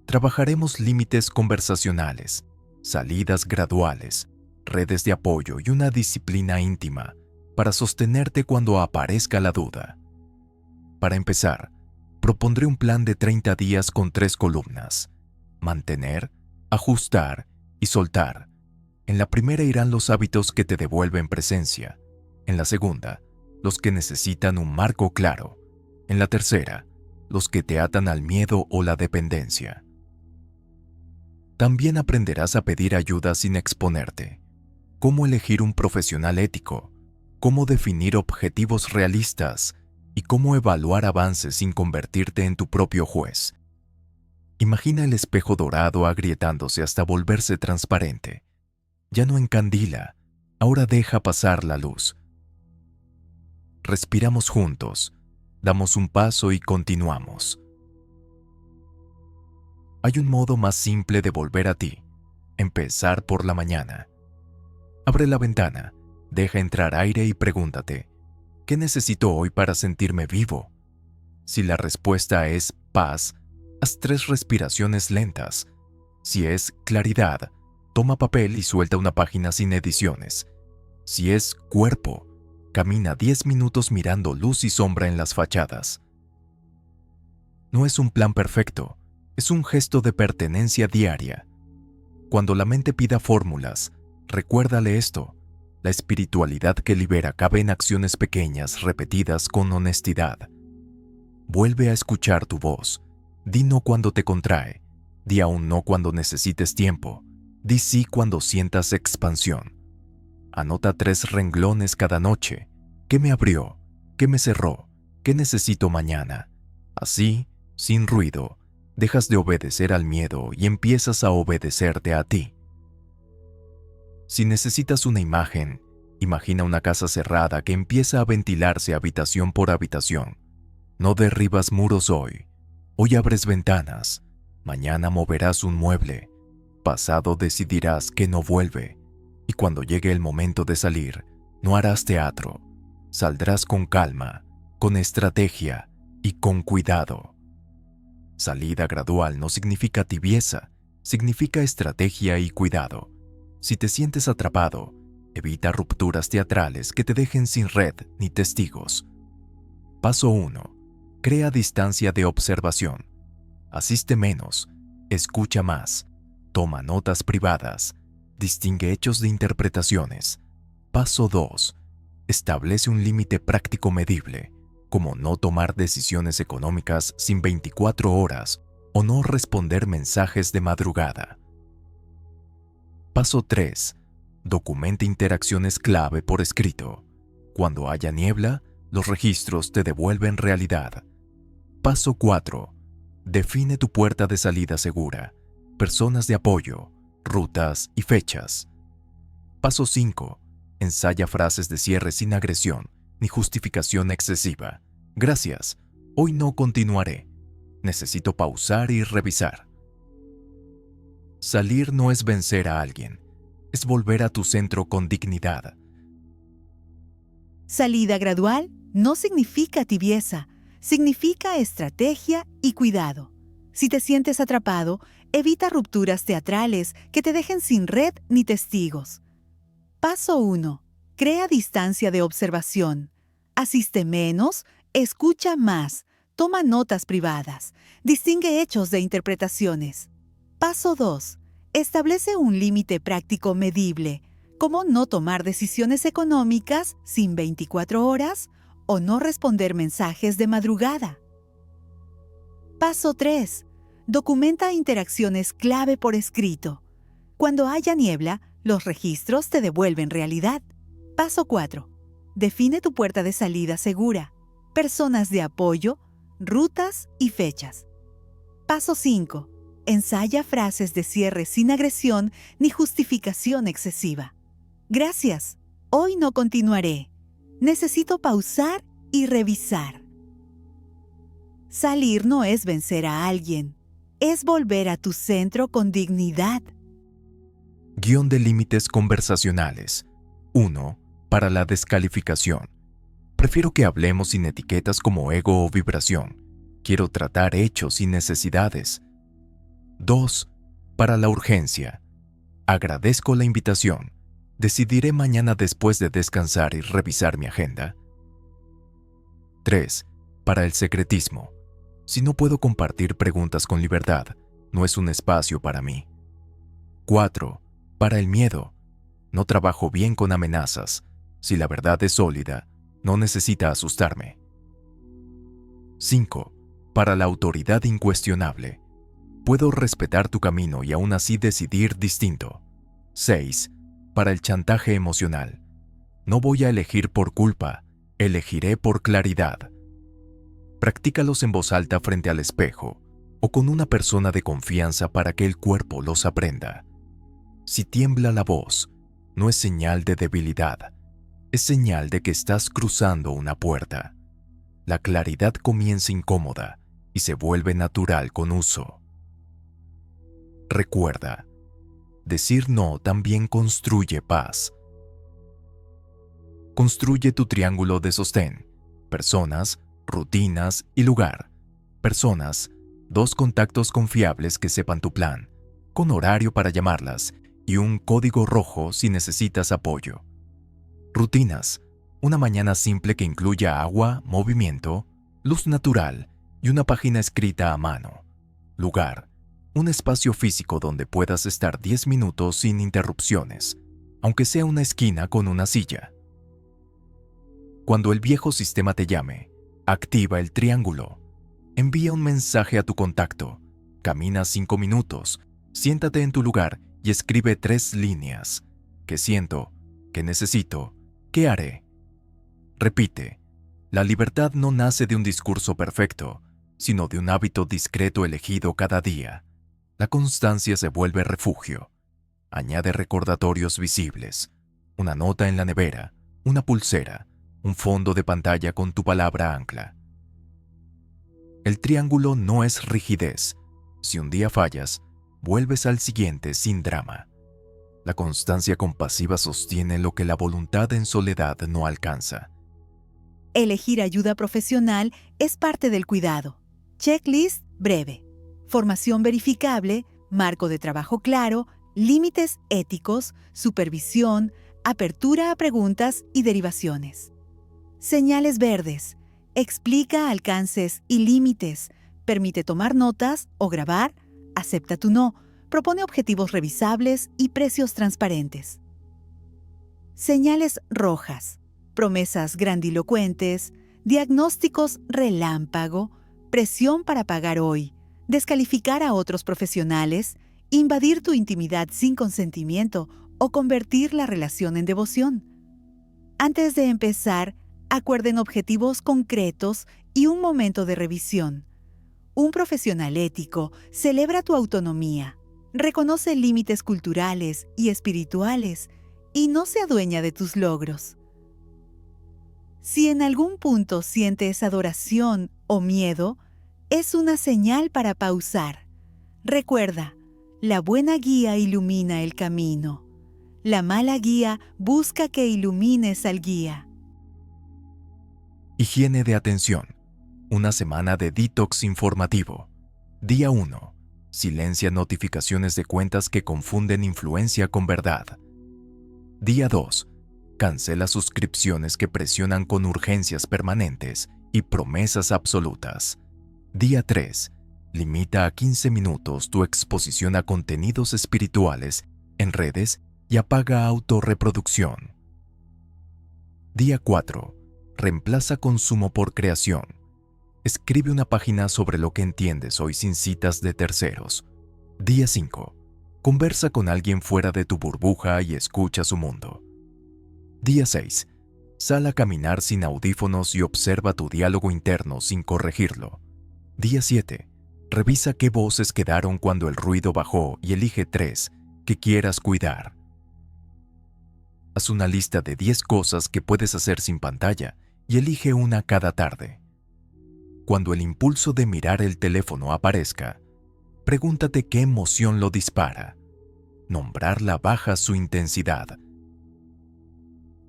Trabajaremos límites conversacionales, salidas graduales, redes de apoyo y una disciplina íntima para sostenerte cuando aparezca la duda. Para empezar, propondré un plan de 30 días con 3 columnas: mantener, ajustar y soltar. En la primera irán los hábitos que te devuelven presencia. En la segunda, los que necesitan un marco claro. En la tercera, los que te atan al miedo o la dependencia. También aprenderás a pedir ayuda sin exponerte. Cómo elegir un profesional ético, cómo definir objetivos realistas y cómo evaluar avances sin convertirte en tu propio juez. Imagina el espejo dorado agrietándose hasta volverse transparente. Ya no encandila, ahora deja pasar la luz. Respiramos juntos, damos un paso y continuamos. Hay un modo más simple de volver a ti: empezar por la mañana. Abre la ventana, deja entrar aire y pregúntate: ¿qué necesito hoy para sentirme vivo? Si la respuesta es paz, haz 3 respiraciones lentas. Si es claridad, toma papel y suelta una página sin ediciones. Si es cuerpo, camina 10 minutos mirando luz y sombra en las fachadas. No es un plan perfecto, es un gesto de pertenencia diaria. Cuando la mente pida fórmulas, recuérdale esto: la espiritualidad que libera cabe en acciones pequeñas repetidas con honestidad. Vuelve a escuchar tu voz. Di no cuando te contrae. Di aún no cuando necesites tiempo. Di sí cuando sientas expansión. Anota 3 renglones cada noche. ¿Qué me abrió? ¿Qué me cerró? ¿Qué necesito mañana? Así, sin ruido, dejas de obedecer al miedo y empiezas a obedecerte a ti. Si necesitas una imagen, imagina una casa cerrada que empieza a ventilarse habitación por habitación. No derribas muros hoy. Hoy abres ventanas. Mañana moverás un mueble. Pasado decidirás que no vuelve. Y cuando llegue el momento de salir, no harás teatro. Saldrás con calma, con estrategia y con cuidado. Salida gradual no significa tibieza, significa estrategia y cuidado. Si te sientes atrapado, evita rupturas teatrales que te dejen sin red ni testigos. Paso 1. Crea distancia de observación. Asiste menos, escucha más, toma notas privadas, distingue hechos de interpretaciones. Paso 2. Establece un límite práctico medible, como no tomar decisiones económicas sin 24 horas o no responder mensajes de madrugada. Paso 3. Documenta interacciones clave por escrito. Cuando haya niebla, los registros te devuelven realidad. Paso 4. Define tu puerta de salida segura, personas de apoyo, rutas y fechas. Paso 5. Ensaya frases de cierre sin agresión ni justificación excesiva. Gracias, hoy no continuaré. Necesito pausar y revisar. Salir no es vencer a alguien, es volver a tu centro con dignidad. Salida gradual no significa tibieza, significa estrategia y cuidado. Si te sientes atrapado, evita rupturas teatrales que te dejen sin red ni testigos. Paso 1. Crea distancia de observación. Asiste menos, escucha más, toma notas privadas, distingue hechos de interpretaciones. Paso 2. Establece un límite práctico medible, como no tomar decisiones económicas sin 24 horas o no responder mensajes de madrugada. Paso 3. Documenta interacciones clave por escrito. Cuando haya niebla, los registros te devuelven realidad. Paso 4. Define tu puerta de salida segura, personas de apoyo, rutas y fechas. Paso 5. Ensaya frases de cierre sin agresión ni justificación excesiva. Gracias, hoy no continuaré. Necesito pausar y revisar. Salir no es vencer a alguien, es volver a tu centro con dignidad. Guión de límites conversacionales. 1. Para la descalificación. Prefiero que hablemos sin etiquetas como ego o vibración. Quiero tratar hechos y necesidades. 2. Para la urgencia. Agradezco la invitación. Decidiré mañana después de descansar y revisar mi agenda. 3. Para el secretismo. Si no puedo compartir preguntas con libertad, no es un espacio para mí. 4. Para el miedo. No trabajo bien con amenazas. Si la verdad es sólida, no necesita asustarme. 5. Para la autoridad incuestionable. Puedo respetar tu camino y aún así decidir distinto. 6. Para el chantaje emocional. No voy a elegir por culpa, elegiré por claridad. Practícalos en voz alta frente al espejo o con una persona de confianza para que el cuerpo los aprenda. Si tiembla la voz, no es señal de debilidad, es señal de que estás cruzando una puerta. La claridad comienza incómoda y se vuelve natural con uso. Recuerda, decir no también construye paz. Construye tu triángulo de sostén: personas, rutinas y lugar. Personas, 2 contactos confiables que sepan tu plan, con horario para llamarlas y un código rojo si necesitas apoyo. Rutinas, una mañana simple que incluya agua, movimiento, luz natural y una página escrita a mano. Lugar: un espacio físico donde puedas estar 10 minutos sin interrupciones, aunque sea una esquina con una silla. Cuando el viejo sistema te llame, activa el triángulo. Envía un mensaje a tu contacto. Camina 5 minutos, siéntate en tu lugar y escribe 3 líneas. ¿Qué siento? ¿Qué necesito? ¿Qué haré? Repite: la libertad no nace de un discurso perfecto, sino de un hábito discreto elegido cada día. La constancia se vuelve refugio. Añade recordatorios visibles: una nota en la nevera, una pulsera, un fondo de pantalla con tu palabra ancla. El triángulo no es rigidez. Si un día fallas, vuelves al siguiente sin drama. La constancia compasiva sostiene lo que la voluntad en soledad no alcanza. Elegir ayuda profesional es parte del cuidado. Checklist breve. Formación verificable, marco de trabajo claro, límites éticos, supervisión, apertura a preguntas y derivaciones. Señales verdes. Explica alcances y límites. Permite tomar notas o grabar. Acepta tu no. Propone objetivos revisables y precios transparentes. Señales rojas. Promesas grandilocuentes, diagnósticos relámpago, presión para pagar hoy, descalificar a otros profesionales, invadir tu intimidad sin consentimiento o convertir la relación en devoción. Antes de empezar, acuerden objetivos concretos y un momento de revisión. Un profesional ético celebra tu autonomía, reconoce límites culturales y espirituales y no se adueña de tus logros. Si en algún punto sientes adoración o miedo, es una señal para pausar. Recuerda, la buena guía ilumina el camino. La mala guía busca que ilumines al guía. Higiene de atención. Una semana de detox informativo. Día 1. Silencia notificaciones de cuentas que confunden influencia con verdad. Día 2. Cancela suscripciones que presionan con urgencias permanentes y promesas absolutas. Día 3. Limita a 15 minutos tu exposición a contenidos espirituales en redes y apaga autorreproducción. Día 4. Reemplaza consumo por creación. Escribe una página sobre lo que entiendes hoy sin citas de terceros. Día 5. Conversa con alguien fuera de tu burbuja y escucha su mundo. Día 6. Sal a caminar sin audífonos y observa tu diálogo interno sin corregirlo. Día 7. Revisa qué voces quedaron cuando el ruido bajó y elige 3 que quieras cuidar. Haz una lista de 10 cosas que puedes hacer sin pantalla y elige una cada tarde. Cuando el impulso de mirar el teléfono aparezca, pregúntate qué emoción lo dispara. Nombrarla baja su intensidad.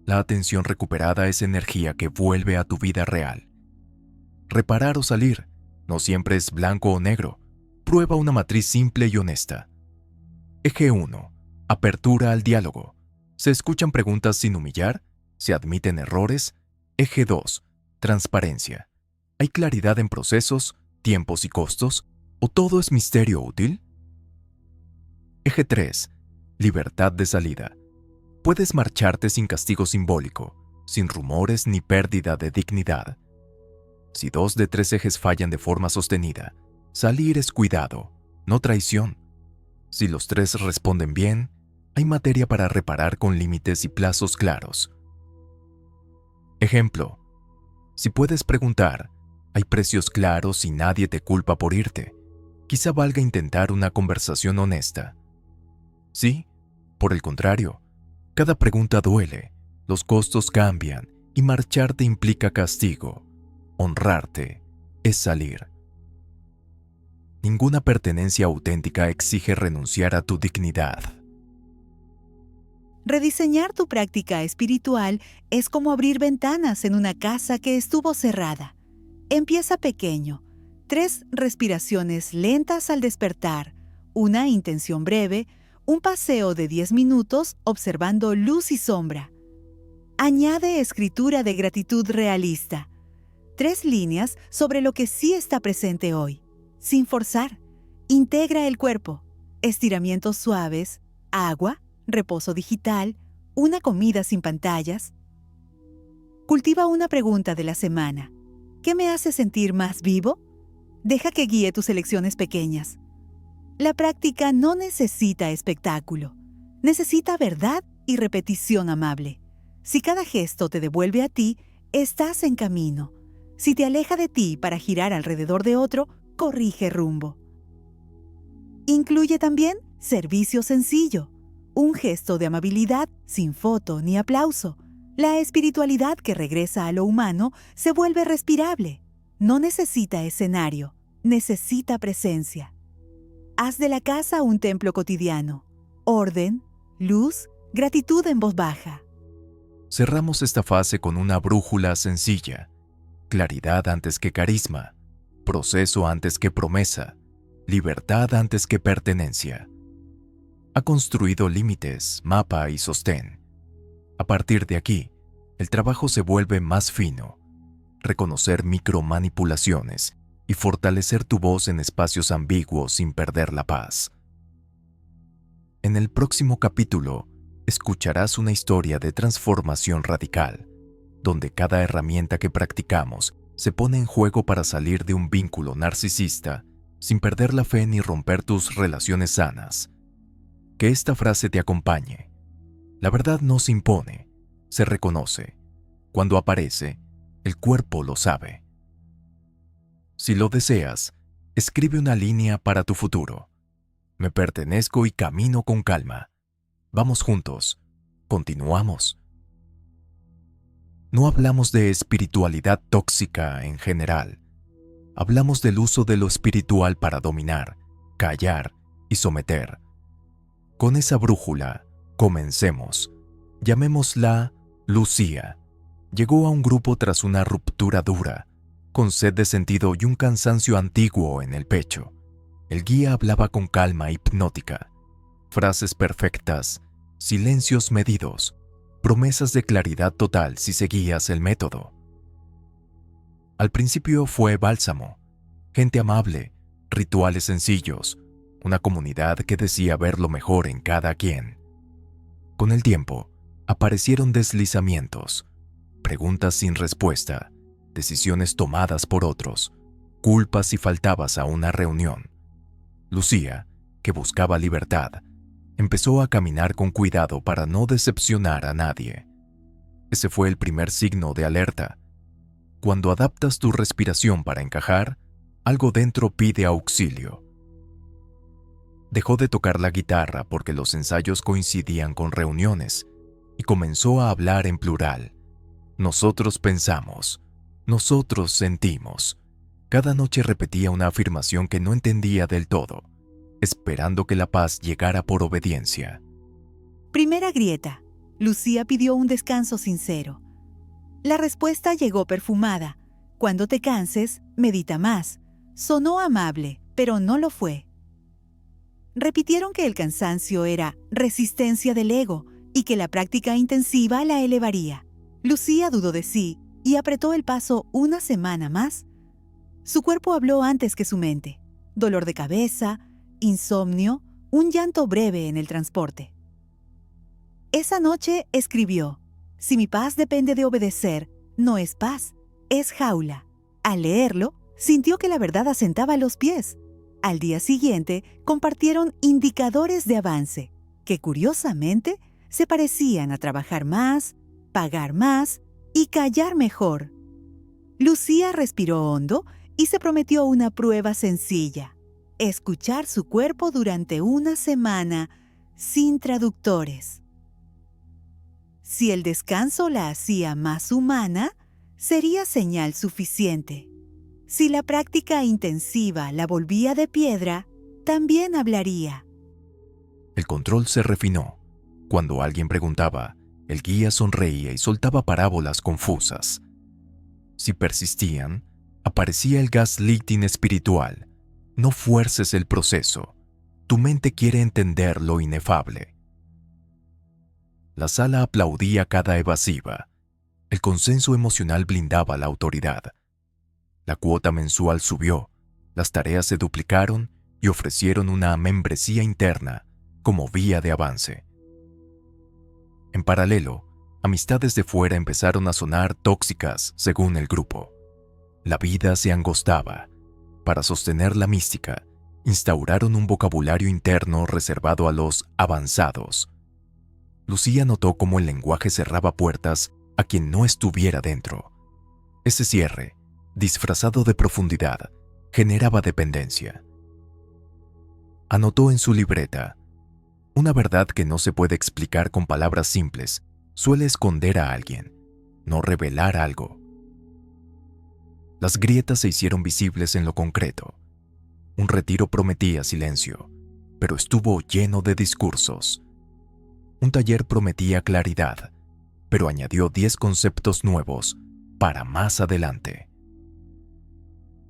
La atención recuperada es energía que vuelve a tu vida real. Reparar o salir no siempre es blanco o negro. Prueba una matriz simple y honesta. Eje 1. Apertura al diálogo. ¿Se escuchan preguntas sin humillar? ¿Se admiten errores? Eje 2. Transparencia. ¿Hay claridad en procesos, tiempos y costos? ¿O todo es misterio útil? Eje 3. Libertad de salida. Puedes marcharte sin castigo simbólico, sin rumores ni pérdida de dignidad. Si 2 de 3 ejes fallan de forma sostenida, salir es cuidado, no traición. Si los 3 responden bien, hay materia para reparar con límites y plazos claros. Ejemplo: si puedes preguntar, ¿hay precios claros y nadie te culpa por irte? Quizá valga intentar una conversación honesta. Sí, por el contrario, cada pregunta duele, los costos cambian y marcharte implica castigo. Honrarte es salir. Ninguna pertenencia auténtica exige renunciar a tu dignidad. Rediseñar tu práctica espiritual es como abrir ventanas en una casa que estuvo cerrada. Empieza pequeño. 3 respiraciones lentas al despertar, una intención breve, un paseo de 10 minutos observando luz y sombra. Añade escritura de gratitud realista. 3 líneas sobre lo que sí está presente hoy, sin forzar. Integra el cuerpo, estiramientos suaves, agua, reposo digital, una comida sin pantallas. Cultiva una pregunta de la semana. ¿Qué me hace sentir más vivo? Deja que guíe tus elecciones pequeñas. La práctica no necesita espectáculo, necesita verdad y repetición amable. Si cada gesto te devuelve a ti, estás en camino. Si te aleja de ti para girar alrededor de otro, corrige rumbo. Incluye también servicio sencillo, un gesto de amabilidad sin foto ni aplauso. La espiritualidad que regresa a lo humano se vuelve respirable. No necesita escenario, necesita presencia. Haz de la casa un templo cotidiano. Orden, luz, gratitud en voz baja. Cerramos esta fase con una brújula sencilla. Claridad antes que carisma. Proceso antes que promesa. Libertad antes que pertenencia. Ha construido límites, mapa y sostén. A partir de aquí, el trabajo se vuelve más fino. Reconocer micromanipulaciones y fortalecer tu voz en espacios ambiguos sin perder la paz. En el próximo capítulo, escucharás una historia de transformación radical, donde cada herramienta que practicamos se pone en juego para salir de un vínculo narcisista sin perder la fe ni romper tus relaciones sanas. Que esta frase te acompañe. La verdad no se impone, se reconoce. Cuando aparece, el cuerpo lo sabe. Si lo deseas, escribe una línea para tu futuro. Me pertenezco y camino con calma. Vamos juntos. Continuamos. No hablamos de espiritualidad tóxica en general. Hablamos del uso de lo espiritual para dominar, callar y someter. Con esa brújula, comencemos. Llamémosla Lucía. Llegó a un grupo tras una ruptura dura, con sed de sentido y un cansancio antiguo en el pecho. El guía hablaba con calma hipnótica. Frases perfectas, silencios medidos, promesas de claridad total si seguías el método. Al principio fue bálsamo, gente amable, rituales sencillos, una comunidad que decía ver lo mejor en cada quien. Con el tiempo, aparecieron deslizamientos, preguntas sin respuesta, decisiones tomadas por otros, culpas si faltabas a una reunión. Lucía, que buscaba libertad, empezó a caminar con cuidado para no decepcionar a nadie. Ese fue el primer signo de alerta. Cuando adaptas tu respiración para encajar, algo dentro pide auxilio. Dejó de tocar la guitarra porque los ensayos coincidían con reuniones y comenzó a hablar en plural. Nosotros pensamos, nosotros sentimos. Cada noche repetía una afirmación que no entendía del todo, esperando que la paz llegara por obediencia. Primera grieta. Lucía pidió un descanso sincero. La respuesta llegó perfumada. Cuando te canses, medita más. Sonó amable, pero no lo fue. Repitieron que el cansancio era resistencia del ego y que la práctica intensiva la elevaría. Lucía dudó de sí y apretó el paso una semana más. Su cuerpo habló antes que su mente. Dolor de cabeza, insomnio, un llanto breve en el transporte. Esa noche escribió: si mi paz depende de obedecer, no es paz, es jaula. Al leerlo, sintió que la verdad asentaba a los pies. Al día siguiente, compartieron indicadores de avance, que curiosamente se parecían a trabajar más, pagar más y callar mejor. Lucía respiró hondo y se prometió una prueba sencilla: escuchar su cuerpo durante una semana sin traductores. Si el descanso la hacía más humana, sería señal suficiente. Si la práctica intensiva la volvía de piedra, también hablaría. El control se refinó. Cuando alguien preguntaba, el guía sonreía y soltaba parábolas confusas. Si persistían, aparecía el gaslighting espiritual. No fuerces el proceso. Tu mente quiere entender lo inefable. La sala aplaudía cada evasiva. El consenso emocional blindaba la autoridad. La cuota mensual subió, las tareas se duplicaron y ofrecieron una membresía interna como vía de avance. En paralelo, amistades de fuera empezaron a sonar tóxicas según el grupo. La vida se angostaba. Para sostener la mística, instauraron un vocabulario interno reservado a los avanzados. Lucía notó cómo el lenguaje cerraba puertas a quien no estuviera dentro. Ese cierre, disfrazado de profundidad, generaba dependencia. Anotó en su libreta: una verdad que no se puede explicar con palabras simples suele esconder a alguien, no revelar algo. Las grietas se hicieron visibles en lo concreto. Un retiro prometía silencio, pero estuvo lleno de discursos. Un taller prometía claridad, pero añadió 10 conceptos nuevos para más adelante.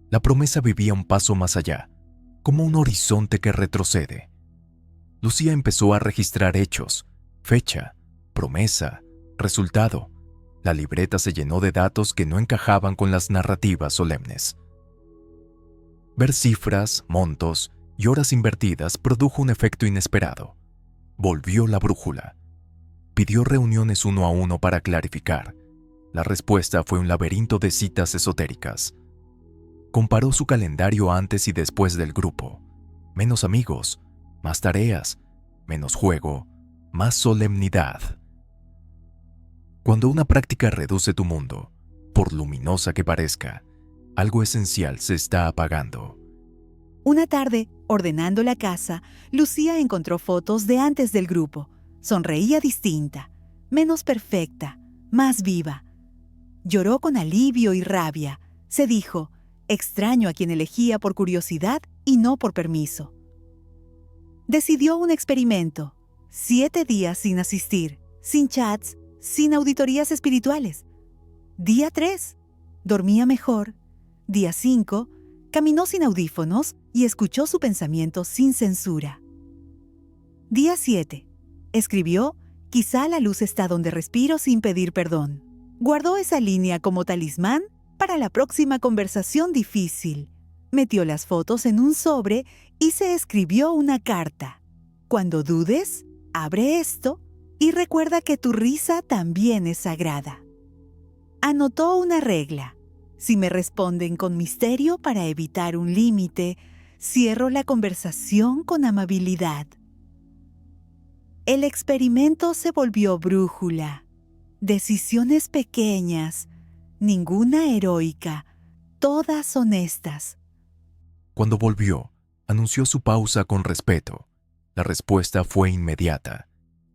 La promesa vivía un paso más allá, como un horizonte que retrocede. Lucía empezó a registrar hechos, fecha, promesa, resultado. La libreta se llenó de datos que no encajaban con las narrativas solemnes. Ver cifras, montos y horas invertidas produjo un efecto inesperado. Volvió la brújula. Pidió reuniones uno a uno para clarificar. La respuesta fue un laberinto de citas esotéricas. Comparó su calendario antes y después del grupo. Menos amigos, más tareas, menos juego, más solemnidad. Cuando una práctica reduce tu mundo, por luminosa que parezca, algo esencial se está apagando. Una tarde, ordenando la casa, Lucía encontró fotos de antes del grupo. Sonreía distinta, menos perfecta, más viva. Lloró con alivio y rabia. Se dijo: extraño a quien elegía por curiosidad y no por permiso. Decidió un experimento: 7 días sin asistir, sin chats, sin auditorías espirituales. Día 3, dormía mejor. Día 5, caminó sin audífonos y escuchó su pensamiento sin censura. Día 7, escribió: quizá la luz está donde respiro sin pedir perdón. Guardó esa línea como talismán para la próxima conversación difícil. Metió las fotos en un sobre y se escribió una carta. Cuando dudes, abre esto y recuerda que tu risa también es sagrada. Anotó una regla: si me responden con misterio para evitar un límite, cierro la conversación con amabilidad. El experimento se volvió brújula. Decisiones pequeñas, ninguna heroica, todas honestas. Cuando volvió, anunció su pausa con respeto. La respuesta fue inmediata: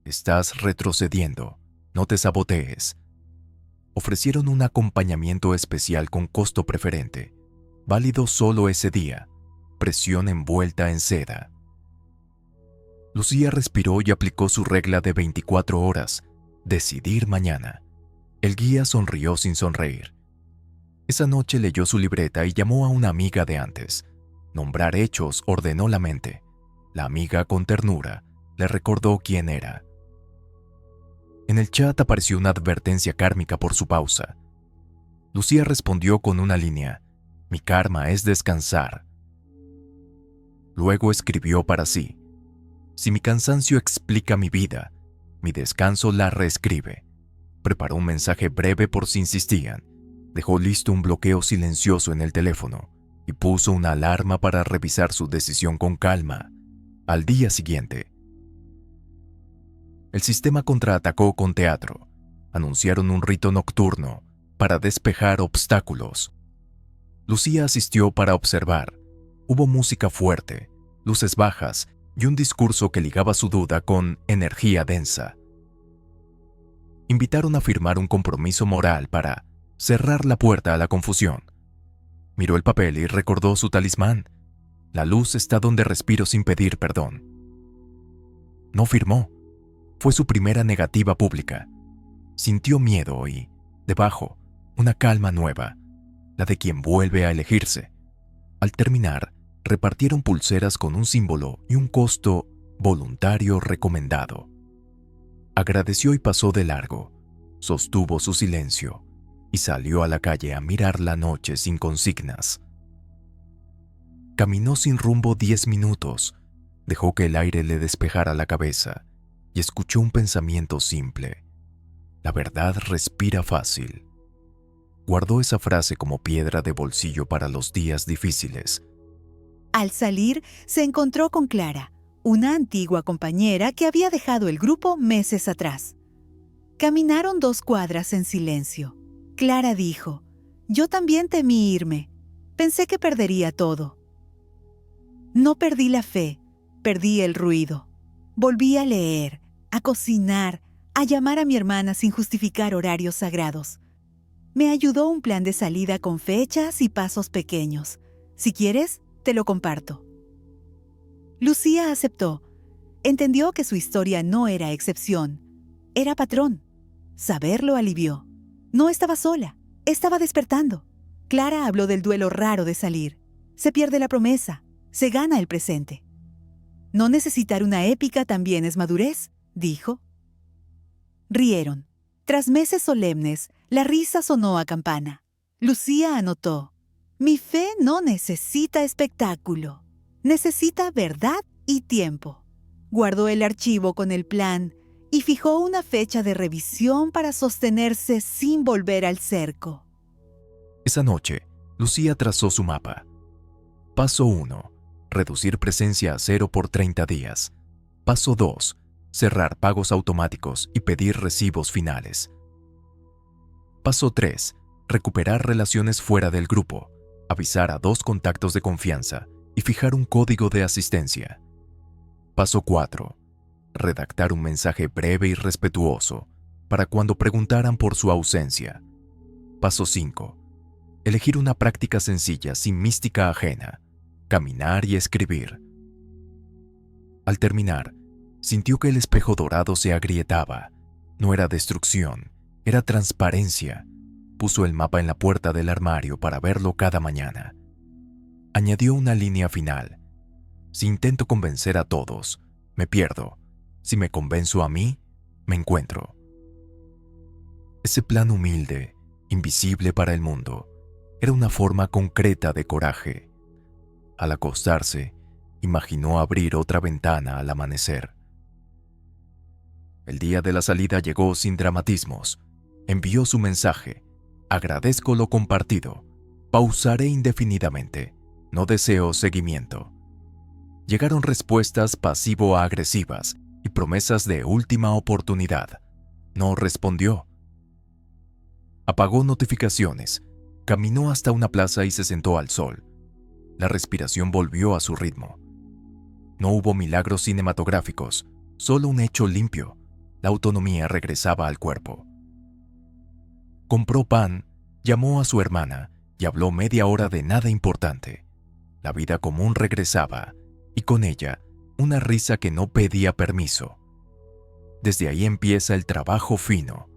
estás retrocediendo, no te sabotees. Ofrecieron un acompañamiento especial con costo preferente, válido solo ese día, presión envuelta en seda. Lucía respiró y aplicó su regla de 24 horas, decidir mañana. El guía sonrió sin sonreír. Esa noche leyó su libreta y llamó a una amiga de antes. Nombrar hechos ordenó la mente. La amiga, con ternura, le recordó quién era. En el chat apareció una advertencia kármica por su pausa. Lucía respondió con una línea: mi karma es descansar. Luego escribió para sí: si mi cansancio explica mi vida, mi descanso la reescribe. Preparó un mensaje breve por si insistían. Dejó listo un bloqueo silencioso en el teléfono y puso una alarma para revisar su decisión con calma. Al día siguiente, el sistema contraatacó con teatro. Anunciaron un rito nocturno para despejar obstáculos. Lucía asistió para observar. Hubo música fuerte, luces bajas y un discurso que ligaba su duda con energía densa. Invitaron a firmar un compromiso moral para cerrar la puerta a la confusión. Miró el papel y recordó su talismán: la luz está donde respiro sin pedir perdón. No firmó. Fue su primera negativa pública. Sintió miedo y, debajo, una calma nueva, la de quien vuelve a elegirse. Al terminar, repartieron pulseras con un símbolo y un costo voluntario recomendado. Agradeció y pasó de largo. Sostuvo su silencio. y salió a la calle a mirar la noche sin consignas. Caminó sin rumbo 10 minutos, dejó que el aire le despejara la cabeza y escuchó un pensamiento simple. La verdad respira fácil. Guardó esa frase como piedra de bolsillo para los días difíciles. Al salir, se encontró con Clara, una antigua compañera que había dejado el grupo meses atrás. Caminaron 2 cuadras en silencio. Clara dijo: «Yo también temí irme. Pensé que perdería todo. No perdí la fe, perdí el ruido. Volví a leer, a cocinar, a llamar a mi hermana sin justificar horarios sagrados. Me ayudó un plan de salida con fechas y pasos pequeños. Si quieres, te lo comparto». Lucía aceptó. Entendió que su historia no era excepción, era patrón. Saberlo alivió. No estaba sola, estaba despertando. Clara habló del duelo raro de salir. Se pierde la promesa, se gana el presente. «No necesitar una épica también es madurez», dijo. Rieron. Tras meses solemnes, la risa sonó a campana. Lucía anotó: «Mi fe no necesita espectáculo, necesita verdad y tiempo». Guardó el archivo con el plan y fijó una fecha de revisión para sostenerse sin volver al cerco. Esa noche, Lucía trazó su mapa. Paso 1. Reducir presencia a 0 por 30 días. Paso 2. Cerrar pagos automáticos y pedir recibos finales. Paso 3. Recuperar relaciones fuera del grupo. Avisar a 2 contactos de confianza y fijar un código de asistencia. Paso 4. Redactar un mensaje breve y respetuoso para cuando preguntaran por su ausencia. Paso 5. Elegir una práctica sencilla sin mística ajena. Caminar y escribir. Al terminar, sintió que el espejo dorado se agrietaba. No era destrucción, era transparencia. Puso el mapa en la puerta del armario para verlo cada mañana. Añadió una línea final. Si intento convencer a todos, me pierdo. Si me convenzo a mí, me encuentro. Ese plan humilde, invisible para el mundo, era una forma concreta de coraje. Al acostarse, imaginó abrir otra ventana al amanecer. El día de la salida llegó sin dramatismos. Envió su mensaje: «Agradezco lo compartido. Pausaré indefinidamente. No deseo seguimiento». Llegaron respuestas pasivo-agresivas y promesas de última oportunidad. No respondió. Apagó notificaciones, caminó hasta una plaza y se sentó al sol. La respiración volvió a su ritmo. No hubo milagros cinematográficos, solo un hecho limpio. La autonomía regresaba al cuerpo. Compró pan, llamó a su hermana y habló media hora de nada importante. La vida común regresaba, y con ella, una risa que no pedía permiso. Desde ahí empieza el trabajo fino.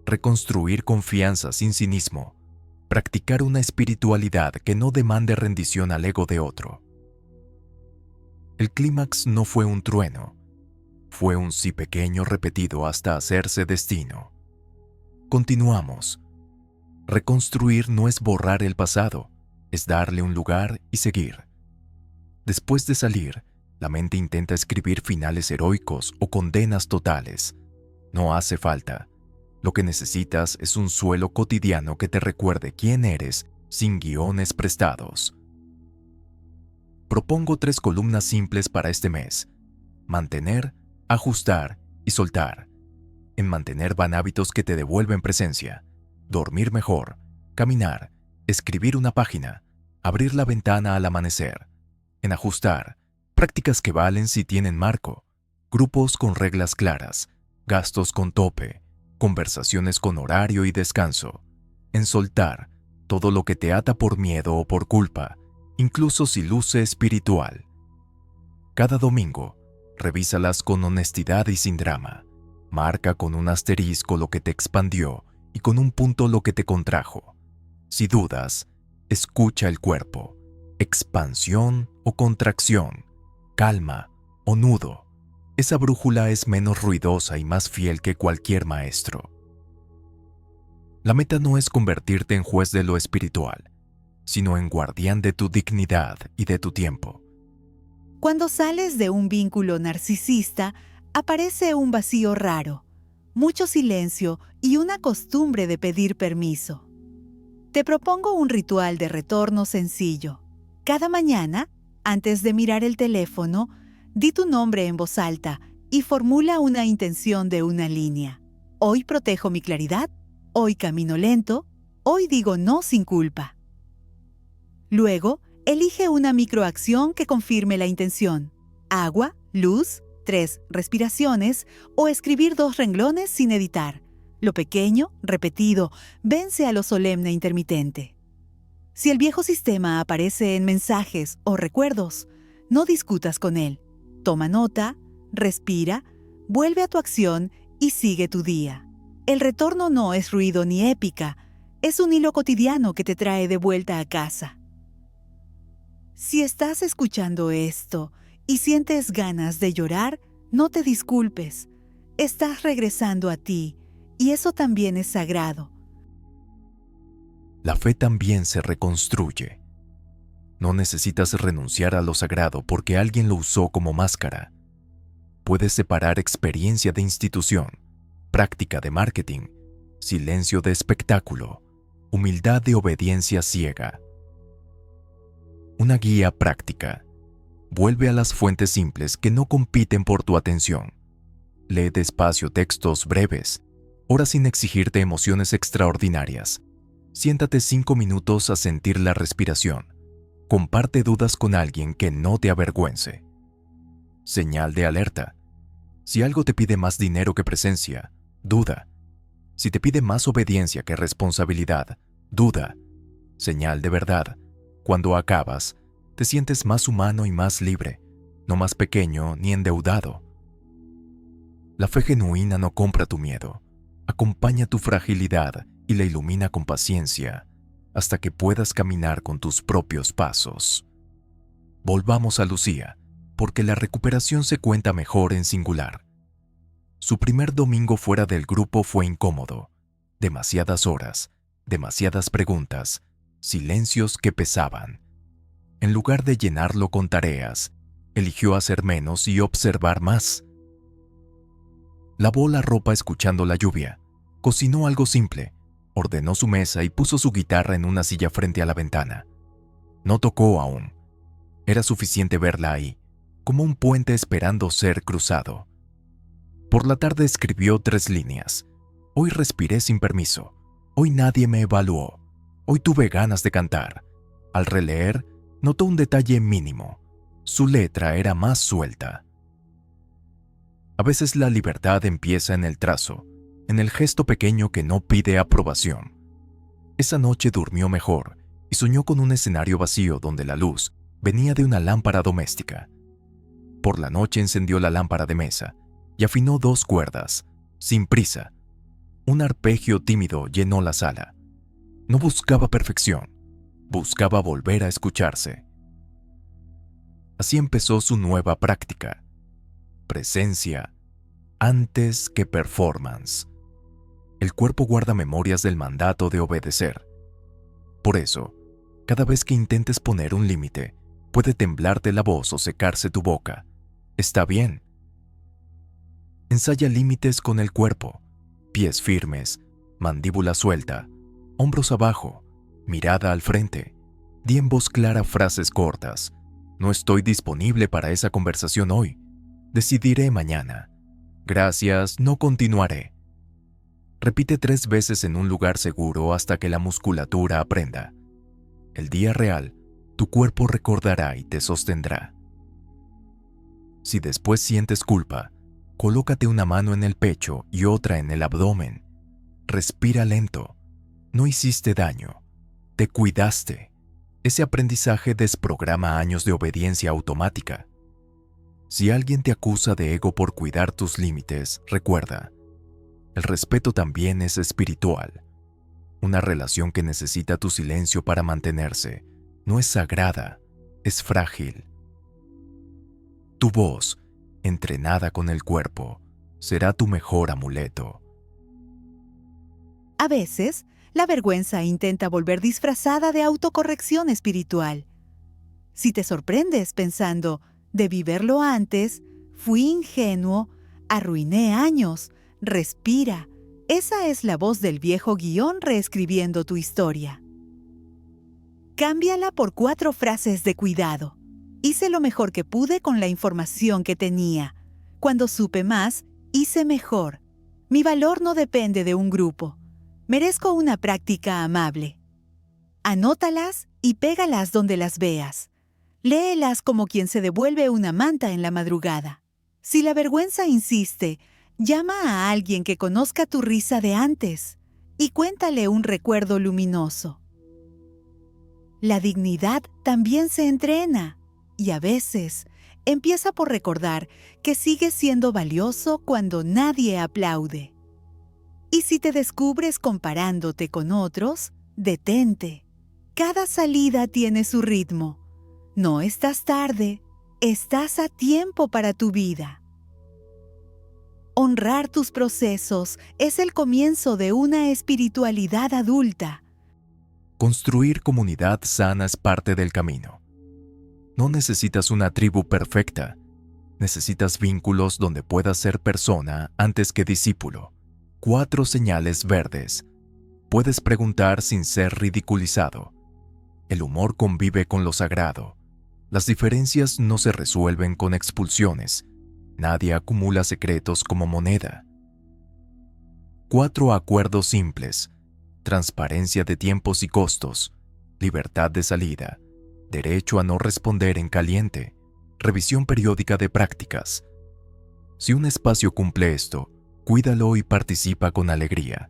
Reconstruir confianza sin cinismo. Practicar una espiritualidad que no demande rendición al ego de otro. El clímax no fue un trueno. Fue un sí pequeño repetido hasta hacerse destino. Continuamos. Reconstruir no es borrar el pasado, es darle un lugar y seguir. Después de salir, la mente intenta escribir finales heroicos o condenas totales. No hace falta. Lo que necesitas es un suelo cotidiano que te recuerde quién eres sin guiones prestados. Propongo 3 columnas simples para este mes: mantener, ajustar y soltar. En mantener van hábitos que te devuelven presencia: dormir mejor, caminar, escribir una página, abrir la ventana al amanecer. En ajustar, prácticas que valen si tienen marco, grupos con reglas claras, gastos con tope, conversaciones con horario y descanso. En soltar, todo lo que te ata por miedo o por culpa, incluso si luce espiritual. Cada domingo, revísalas con honestidad y sin drama. Marca con un asterisco lo que te expandió y con un punto lo que te contrajo. Si dudas, escucha el cuerpo. Expansión o contracción, calma o nudo. Esa brújula es menos ruidosa y más fiel que cualquier maestro. La meta no es convertirte en juez de lo espiritual, sino en guardián de tu dignidad y de tu tiempo. Cuando sales de un vínculo narcisista, aparece un vacío raro, mucho silencio y una costumbre de pedir permiso. Te propongo un ritual de retorno sencillo. Cada mañana, antes de mirar el teléfono, di tu nombre en voz alta y formula una intención de una línea. Hoy protejo mi claridad, hoy camino lento, hoy digo no sin culpa. Luego, elige una microacción que confirme la intención. Agua, luz, 3 respiraciones o escribir 2 renglones sin editar. Lo pequeño, repetido, vence a lo solemne intermitente. Si el viejo sistema aparece en mensajes o recuerdos, no discutas con él. Toma nota, respira, vuelve a tu acción y sigue tu día. El retorno no es ruido ni épica, es un hilo cotidiano que te trae de vuelta a casa. Si estás escuchando esto y sientes ganas de llorar, no te disculpes. Estás regresando a ti, y eso también es sagrado. La fe también se reconstruye. No necesitas renunciar a lo sagrado porque alguien lo usó como máscara. Puedes separar experiencia de institución, práctica de marketing, silencio de espectáculo, humildad de obediencia ciega. Una guía práctica. Vuelve a las fuentes simples que no compiten por tu atención. Lee despacio textos breves. Ora sin exigirte emociones extraordinarias. Siéntate 5 minutos a sentir la respiración. Comparte dudas con alguien que no te avergüence. Señal de alerta. Si algo te pide más dinero que presencia, duda. Si te pide más obediencia que responsabilidad, duda. Señal de verdad. Cuando acabas, te sientes más humano y más libre, no más pequeño ni endeudado. La fe genuina no compra tu miedo, acompaña tu fragilidad y la ilumina con paciencia hasta que puedas caminar con tus propios pasos. Volvamos a Lucía, porque la recuperación se cuenta mejor en singular. Su primer domingo fuera del grupo fue incómodo. Demasiadas horas, demasiadas preguntas, silencios que pesaban. En lugar de llenarlo con tareas, eligió hacer menos y observar más. Lavó la ropa escuchando la lluvia, cocinó algo simple, ordenó su mesa y puso su guitarra en una silla frente a la ventana. No tocó aún. Era suficiente verla ahí, como un puente esperando ser cruzado. Por la tarde escribió 3 líneas. Hoy respiré sin permiso. Hoy nadie me evaluó. Hoy tuve ganas de cantar. Al releer, notó un detalle mínimo. Su letra era más suelta. A veces la libertad empieza en el trazo, en el gesto pequeño que no pide aprobación. Esa noche durmió mejor y soñó con un escenario vacío donde la luz venía de una lámpara doméstica. Por la noche encendió la lámpara de mesa y afinó 2 cuerdas, sin prisa. Un arpegio tímido llenó la sala. No buscaba perfección, buscaba volver a escucharse. Así empezó su nueva práctica. Presencia antes que performance. El cuerpo guarda memorias del mandato de obedecer. Por eso, cada vez que intentes poner un límite, puede temblarte la voz o secarse tu boca. Está bien. Ensaya límites con el cuerpo, pies firmes, mandíbula suelta, hombros abajo, mirada al frente. Di en voz clara frases cortas. No estoy disponible para esa conversación hoy. Decidiré mañana. Gracias, no continuaré. Repite 3 veces en un lugar seguro hasta que la musculatura aprenda. El día real, tu cuerpo recordará y te sostendrá. Si después sientes culpa, colócate una mano en el pecho y otra en el abdomen. Respira lento. No hiciste daño. Te cuidaste. Ese aprendizaje desprograma años de obediencia automática. Si alguien te acusa de ego por cuidar tus límites, recuerda, el respeto también es espiritual. Una relación que necesita tu silencio para mantenerse no es sagrada, es frágil. Tu voz, entrenada con el cuerpo, será tu mejor amuleto. A veces, La vergüenza intenta volver disfrazada de autocorrección espiritual. Si te sorprendes pensando, debí verlo antes, fui ingenuo, arruiné años, respira. Esa es la voz del viejo guión reescribiendo tu historia. Cámbiala por 4 frases de cuidado. Hice lo mejor que pude con la información que tenía. Cuando supe más, hice mejor. Mi valor no depende de un grupo. Merezco una práctica amable. Anótalas y pégalas donde las veas. Léelas como quien se devuelve una manta en la madrugada. Si la vergüenza insiste, llama a alguien que conozca tu risa de antes y cuéntale un recuerdo luminoso. La dignidad también se entrena y a veces empieza por recordar que sigues siendo valioso cuando nadie aplaude. Y si te descubres comparándote con otros, detente. Cada salida tiene su ritmo. No estás tarde, estás a tiempo para tu vida. Honrar tus procesos es el comienzo de una espiritualidad adulta. Construir comunidad sana es parte del camino. No necesitas una tribu perfecta. Necesitas vínculos donde puedas ser persona antes que discípulo. 4 señales verdes. Puedes preguntar sin ser ridiculizado. El humor convive con lo sagrado. Las diferencias no se resuelven con expulsiones. Nadie acumula secretos como moneda. 4 acuerdos simples. Transparencia de tiempos y costos. Libertad de salida. Derecho a no responder en caliente. Revisión periódica de prácticas. Si un espacio cumple esto, cuídalo y participa con alegría.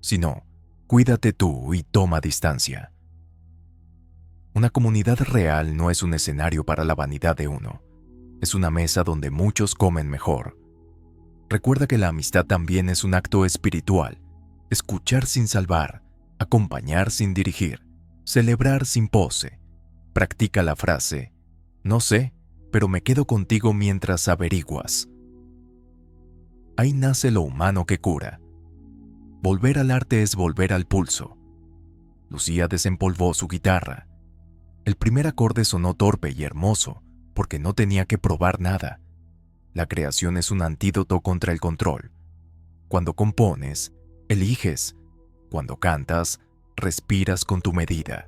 Si no, cuídate tú y toma distancia. Una comunidad real no es un escenario para la vanidad de uno. Es una mesa donde muchos comen mejor. Recuerda que la amistad también es un acto espiritual. Escuchar sin salvar, acompañar sin dirigir, celebrar sin pose. Practica la frase, no sé, pero me quedo contigo mientras averiguas. Ahí nace lo humano que cura. Volver al arte es volver al pulso. Lucía desempolvó su guitarra. El primer acorde sonó torpe y hermoso, porque no tenía que probar nada. La creación es un antídoto contra el control. Cuando compones, eliges. Cuando cantas, respiras con tu medida.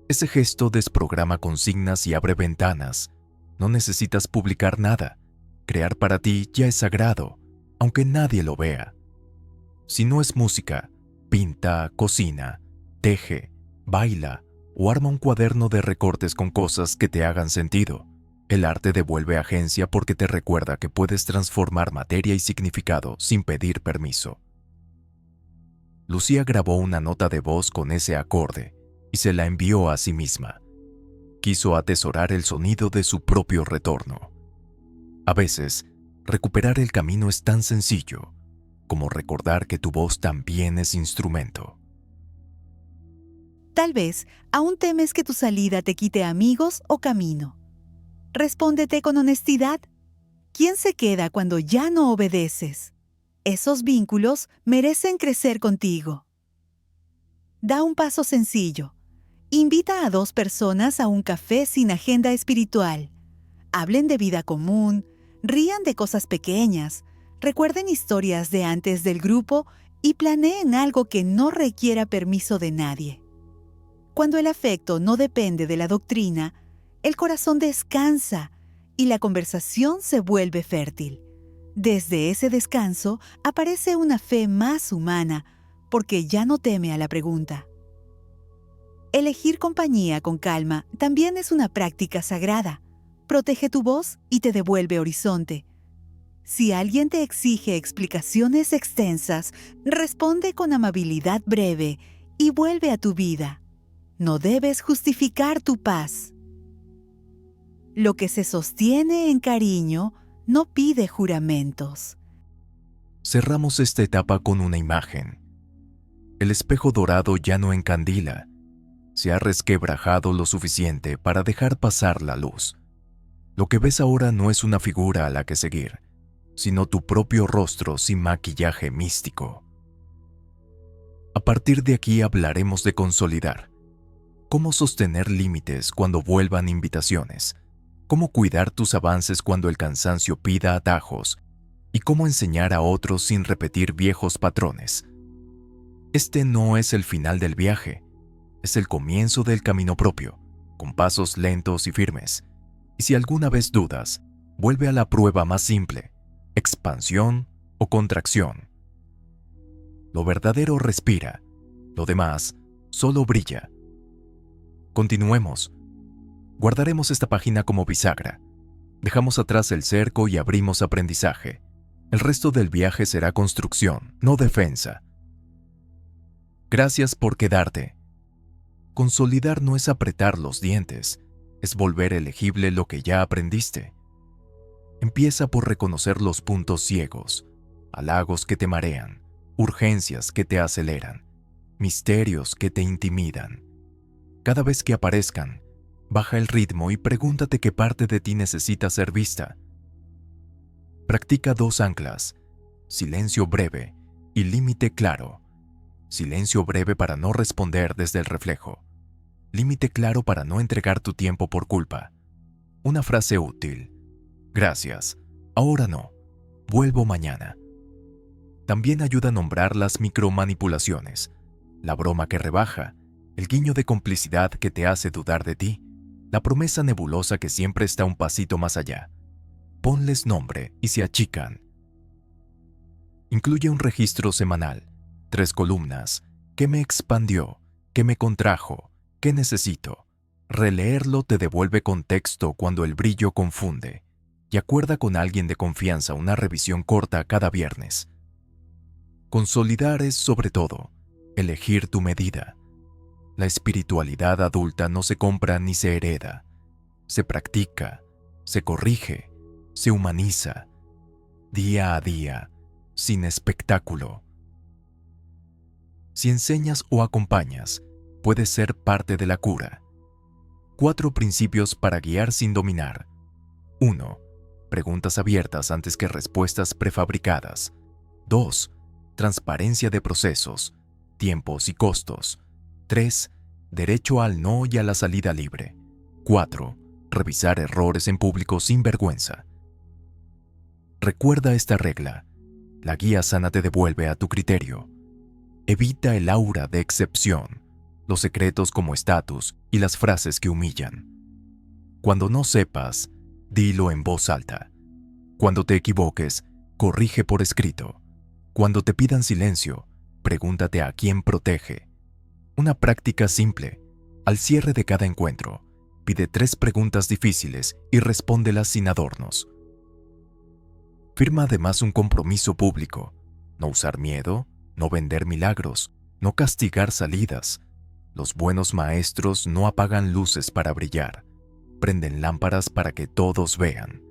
Ese gesto desprograma consignas y abre ventanas. No necesitas publicar nada. Crear para ti ya es sagrado, aunque nadie lo vea. Si no es música, pinta, cocina, teje, baila o arma un cuaderno de recortes con cosas que te hagan sentido. El arte devuelve agencia porque te recuerda que puedes transformar materia y significado sin pedir permiso. Lucía grabó una nota de voz con ese acorde y se la envió a sí misma. Quiso atesorar el sonido de su propio retorno. A veces, recuperar el camino es tan sencillo como recordar que tu voz también es instrumento. Tal vez aún temes que tu salida te quite amigos o camino. Respóndete con honestidad. ¿Quién se queda cuando ya no obedeces? Esos vínculos merecen crecer contigo. Da un paso sencillo. Invita a 2 personas a un café sin agenda espiritual. Hablen de vida común, rían de cosas pequeñas, recuerden historias de antes del grupo y planeen algo que no requiera permiso de nadie. Cuando el afecto no depende de la doctrina, el corazón descansa y la conversación se vuelve fértil. Desde ese descanso aparece una fe más humana, porque ya no teme a la pregunta. Elegir compañía con calma también es una práctica sagrada. Protege tu voz y te devuelve horizonte. Si alguien te exige explicaciones extensas, responde con amabilidad breve y vuelve a tu vida. No debes justificar tu paz. Lo que se sostiene en cariño no pide juramentos. Cerramos esta etapa con una imagen. El espejo dorado ya no encandila. Se ha resquebrajado lo suficiente para dejar pasar la luz. Lo que ves ahora no es una figura a la que seguir, sino tu propio rostro sin maquillaje místico. A partir de aquí hablaremos de consolidar. Cómo sostener límites cuando vuelvan invitaciones. Cómo cuidar tus avances cuando el cansancio pida atajos. Y cómo enseñar a otros sin repetir viejos patrones. Este no es el final del viaje, es el comienzo del camino propio, con pasos lentos y firmes. Y si alguna vez dudas, vuelve a la prueba más simple: expansión o contracción. Lo verdadero respira, lo demás solo brilla. Continuemos. Guardaremos esta página como bisagra. Dejamos atrás el cerco y abrimos aprendizaje. El resto del viaje será construcción, no defensa. Gracias por quedarte. Consolidar no es apretar los dientes, es volver elegible lo que ya aprendiste. Empieza por reconocer los puntos ciegos, halagos que te marean, urgencias que te aceleran, misterios que te intimidan. Cada vez que aparezcan, baja el ritmo y pregúntate qué parte de ti necesita ser vista. Practica 2 anclas: silencio breve y límite claro. Silencio breve para no responder desde el reflejo. Límite claro para no entregar tu tiempo por culpa. Una frase útil: gracias, ahora no, vuelvo mañana. También ayuda a nombrar las micromanipulaciones, la broma que rebaja, el guiño de complicidad que te hace dudar de ti, la promesa nebulosa que siempre está un pasito más allá. Ponles nombre y se achican. Incluye un registro semanal, 3 columnas: ¿qué me expandió? ¿Qué me contrajo? ¿Qué necesito? Releerlo te devuelve contexto cuando el brillo confunde, y acuerda con alguien de confianza una revisión corta cada viernes. Consolidar es, sobre todo, elegir tu medida. La espiritualidad adulta no se compra ni se hereda. Se practica, se corrige, se humaniza, día a día, sin espectáculo. Si enseñas o acompañas, puedes ser parte de la cura. 4 principios para guiar sin dominar. 1. Preguntas abiertas antes que respuestas prefabricadas. 2. Transparencia de procesos, tiempos y costos. 3. Derecho al no y a la salida libre. 4. Revisar errores en público sin vergüenza. Recuerda esta regla: la guía sana te devuelve a tu criterio. Evita el aura de excepción, los secretos como estatus y las frases que humillan. Cuando no sepas, dilo en voz alta. Cuando te equivoques, corrige por escrito. Cuando te pidan silencio, pregúntate a quién protege. Una práctica simple: al cierre de cada encuentro, pide 3 preguntas difíciles y respóndelas sin adornos. Firma además un compromiso público: no usar miedo, no vender milagros, no castigar salidas. Los buenos maestros no apagan luces para brillar, prenden lámparas para que todos vean.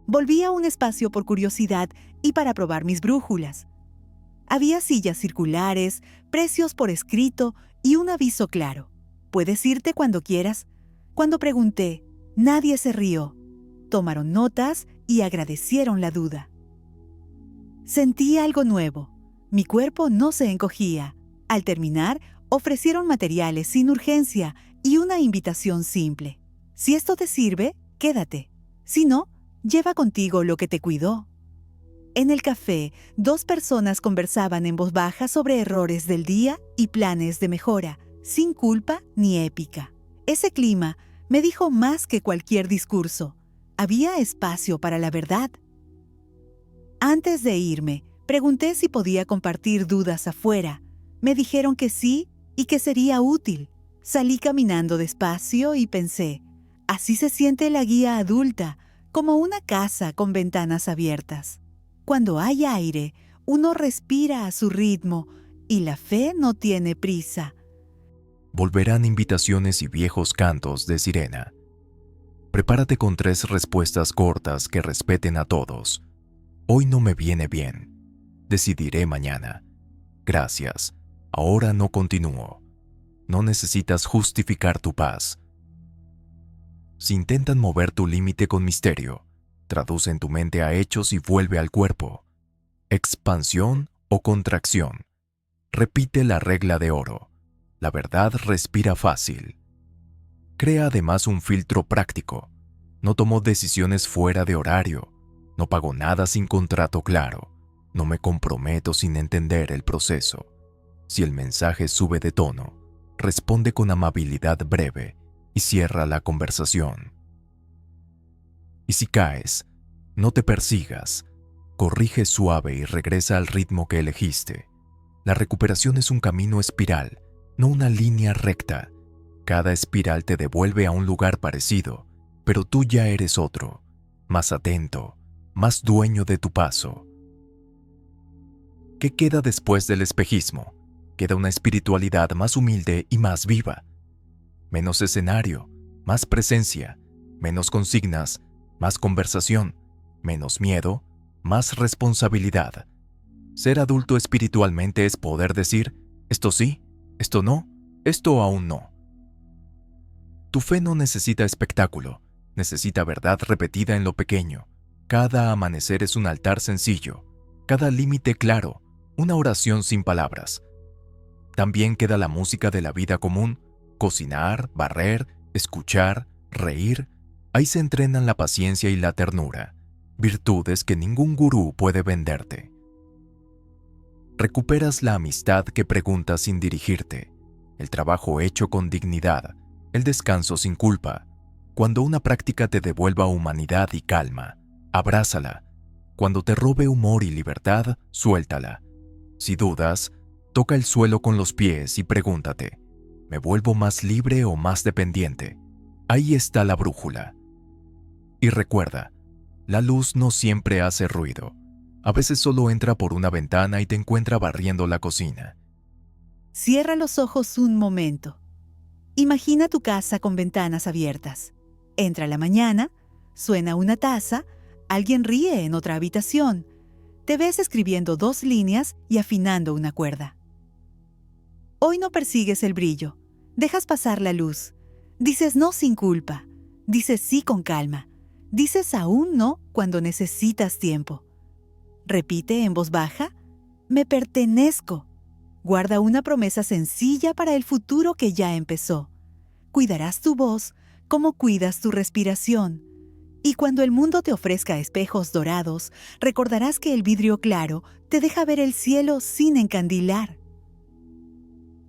Volví a un espacio por curiosidad y para probar mis brújulas. Había sillas circulares, precios por escrito y un aviso claro: puedes irte cuando quieras. Cuando pregunté, nadie se rió. Tomaron notas y agradecieron la duda. Sentí algo nuevo. Mi cuerpo no se encogía. Al terminar, ofrecieron materiales sin urgencia y una invitación simple: si esto te sirve, quédate. Si no, lleva contigo lo que te cuidó. En el café, 2 personas conversaban en voz baja sobre errores del día y planes de mejora, sin culpa ni épica. Ese clima me dijo más que cualquier discurso. Había espacio para la verdad. Antes de irme, pregunté si podía compartir dudas afuera. Me dijeron que sí y que sería útil. Salí caminando despacio y pensé: así se siente la guía adulta, como una casa con ventanas abiertas. Cuando hay aire, uno respira a su ritmo y la fe no tiene prisa. Volverán invitaciones y viejos cantos de sirena. Prepárate con 3 respuestas cortas que respeten a todos. Hoy no me viene bien. Decidiré mañana. Gracias. Ahora no continúo. No necesitas justificar tu paz. Si intentan mover tu límite con misterio, traduce en tu mente a hechos y vuelve al cuerpo. Expansión o contracción. Repite la regla de oro. La verdad respira fácil. Crea además un filtro práctico. No tomo decisiones fuera de horario. No pago nada sin contrato claro. No me comprometo sin entender el proceso. Si el mensaje sube de tono, responde con amabilidad breve y cierra la conversación. Y si caes, no te persigas. Corrige suave y regresa al ritmo que elegiste. La recuperación es un camino espiral, no una línea recta. Cada espiral te devuelve a un lugar parecido, pero tú ya eres otro, más atento, más dueño de tu paso. ¿Qué queda después del espejismo? Queda una espiritualidad más humilde y más viva. Menos escenario, más presencia, menos consignas, más conversación, menos miedo, más responsabilidad. Ser adulto espiritualmente es poder decir, esto sí, esto no, esto aún no. Tu fe no necesita espectáculo, necesita verdad repetida en lo pequeño. Cada amanecer es un altar sencillo, cada límite claro, una oración sin palabras. También queda la música de la vida común, cocinar, barrer, escuchar, reír. Ahí se entrenan la paciencia y la ternura, virtudes que ningún gurú puede venderte. Recuperas la amistad que pregunta sin dirigirte, el trabajo hecho con dignidad, el descanso sin culpa. Cuando una práctica te devuelva humanidad y calma, abrázala. Cuando te robe humor y libertad, suéltala. Si dudas, toca el suelo con los pies y pregúntate, ¿me vuelvo más libre o más dependiente? Ahí está la brújula. Y recuerda, la luz no siempre hace ruido. A veces solo entra por una ventana y te encuentra barriendo la cocina. Cierra los ojos un momento. Imagina tu casa con ventanas abiertas. Entra la mañana, suena una taza, alguien ríe en otra habitación. Te ves escribiendo 2 líneas y afinando una cuerda. Hoy no persigues el brillo, dejas pasar la luz. Dices no sin culpa, dices sí con calma, dices aún no cuando necesitas tiempo. Repite en voz baja, me pertenezco. Guarda una promesa sencilla para el futuro que ya empezó. Cuidarás tu voz como cuidas tu respiración. Y cuando el mundo te ofrezca espejos dorados, recordarás que el vidrio claro te deja ver el cielo sin encandilar.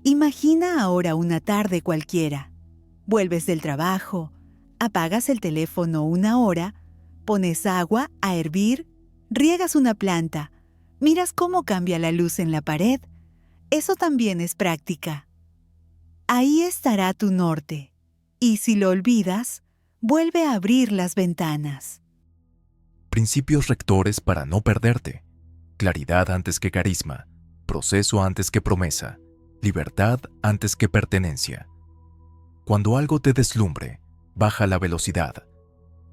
Imagina ahora una tarde cualquiera. Vuelves del trabajo, apagas el teléfono 1 hora, pones agua a hervir, riegas una planta, miras cómo cambia la luz en la pared. Eso también es práctica. Ahí estará tu norte. Y si lo olvidas, vuelve a abrir las ventanas. Principios rectores para no perderte. Claridad antes que carisma. Proceso antes que promesa. Libertad antes que pertenencia. Cuando algo te deslumbre, baja la velocidad.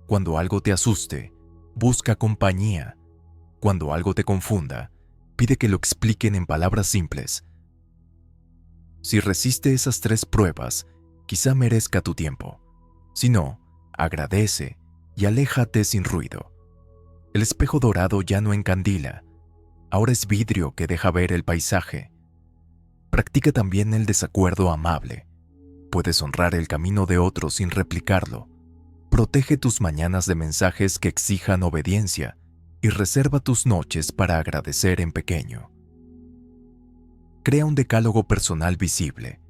Cuando algo te asuste, busca compañía. Cuando algo te confunda, pide que lo expliquen en palabras simples. Si resiste esas 3 pruebas, quizá merezca tu tiempo. Si no, agradece y aléjate sin ruido. El espejo dorado ya no encandila, ahora es vidrio que deja ver el paisaje. Practica también el desacuerdo amable. Puedes honrar el camino de otros sin replicarlo. Protege tus mañanas de mensajes que exijan obediencia y reserva tus noches para agradecer en pequeño. Crea un decálogo personal visible,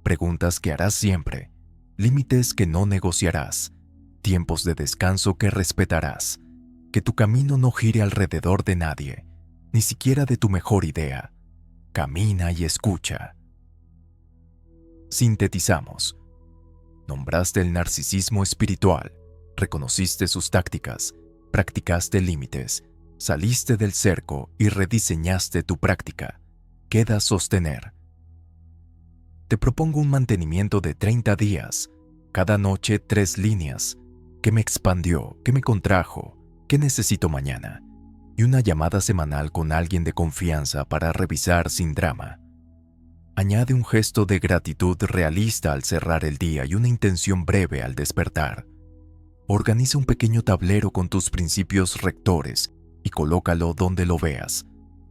preguntas que harás siempre, límites que no negociarás, tiempos de descanso que respetarás, que tu camino no gire alrededor de nadie, ni siquiera de tu mejor idea. Camina y escucha. Sintetizamos. Nombraste el narcisismo espiritual, reconociste sus tácticas, practicaste límites, saliste del cerco y rediseñaste tu práctica. Queda sostener. Te propongo un mantenimiento de 30 días, cada noche 3 líneas. ¿Qué me expandió? ¿Qué me contrajo? ¿Qué necesito mañana? Y una llamada semanal con alguien de confianza para revisar sin drama. Añade un gesto de gratitud realista al cerrar el día y una intención breve al despertar. Organiza un pequeño tablero con tus principios rectores y colócalo donde lo veas.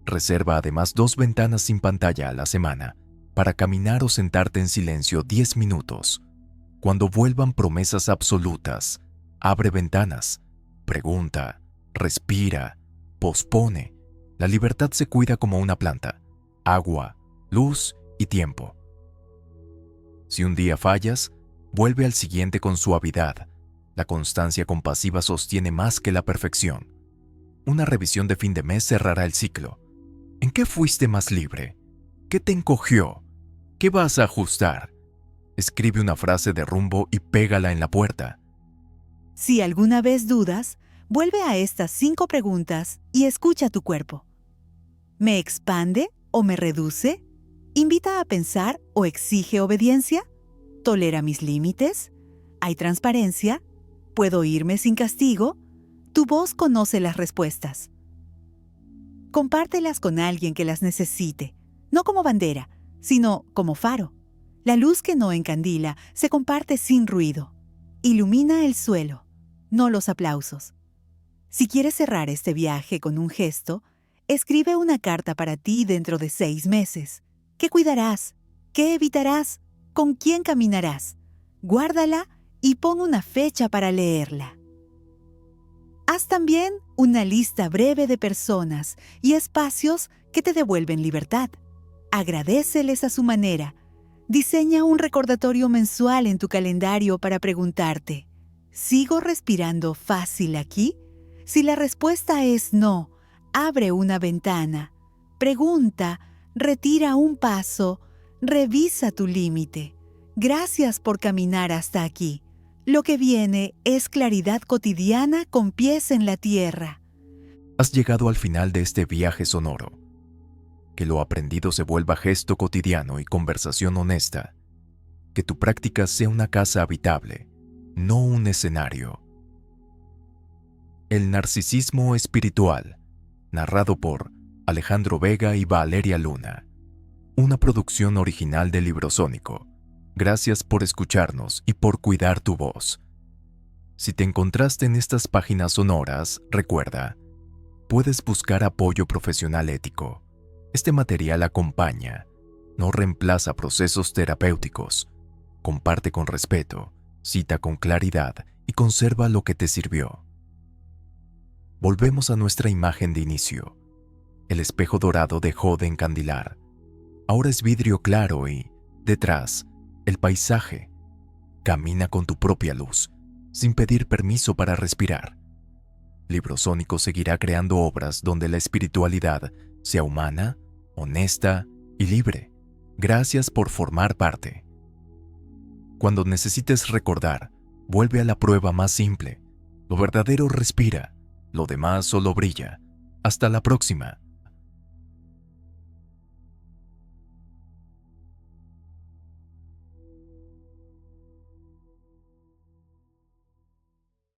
Reserva además 2 ventanas sin pantalla a la semana para caminar o sentarte en silencio 10 minutos. Cuando vuelvan promesas absolutas, abre ventanas, pregunta, respira, pospone. La libertad se cuida como una planta: agua, luz y tiempo. Si un día fallas, vuelve al siguiente con suavidad. La constancia compasiva sostiene más que la perfección. Una revisión de fin de mes cerrará el ciclo. ¿En qué fuiste más libre? ¿Qué te encogió? ¿Qué vas a ajustar? Escribe una frase de rumbo y pégala en la puerta. Si alguna vez dudas, vuelve a estas 5 preguntas y escucha tu cuerpo. ¿Me expande o me reduce? ¿Invita a pensar o exige obediencia? ¿Tolera mis límites? ¿Hay transparencia? ¿Puedo irme sin castigo? Tu voz conoce las respuestas. Compártelas con alguien que las necesite, no como bandera, sino como faro. La luz que no encandila se comparte sin ruido. Ilumina el suelo, no los aplausos. Si quieres cerrar este viaje con un gesto, escribe una carta para ti dentro de 6 meses. ¿Qué cuidarás? ¿Qué evitarás? ¿Con quién caminarás? Guárdala y pon una fecha para leerla. Haz también una lista breve de personas y espacios que te devuelven libertad. Agradéceles a su manera. Diseña un recordatorio mensual en tu calendario para preguntarte: ¿sigo respirando fácil aquí? Si la respuesta es no, abre una ventana. Pregunta, retira un paso, revisa tu límite. Gracias por caminar hasta aquí. Lo que viene es claridad cotidiana con pies en la tierra. Has llegado al final de este viaje sonoro. Que lo aprendido se vuelva gesto cotidiano y conversación honesta. Que tu práctica sea una casa habitable, no un escenario. El narcisismo espiritual, narrado por Alejandro Vega y Valeria Luna. Una producción original de Librosónico. Gracias por escucharnos y por cuidar tu voz. Si te encontraste en estas páginas sonoras, recuerda, puedes buscar apoyo profesional ético. Este material acompaña, no reemplaza procesos terapéuticos. Comparte con respeto, cita con claridad y conserva lo que te sirvió. Volvemos a nuestra imagen de inicio. El espejo dorado dejó de encandilar. Ahora es vidrio claro y, detrás, el paisaje. Camina con tu propia luz, sin pedir permiso para respirar. Librosónico seguirá creando obras donde la espiritualidad sea humana, honesta y libre. Gracias por formar parte. Cuando necesites recordar, vuelve a la prueba más simple. Lo verdadero respira, lo demás solo brilla. Hasta la próxima.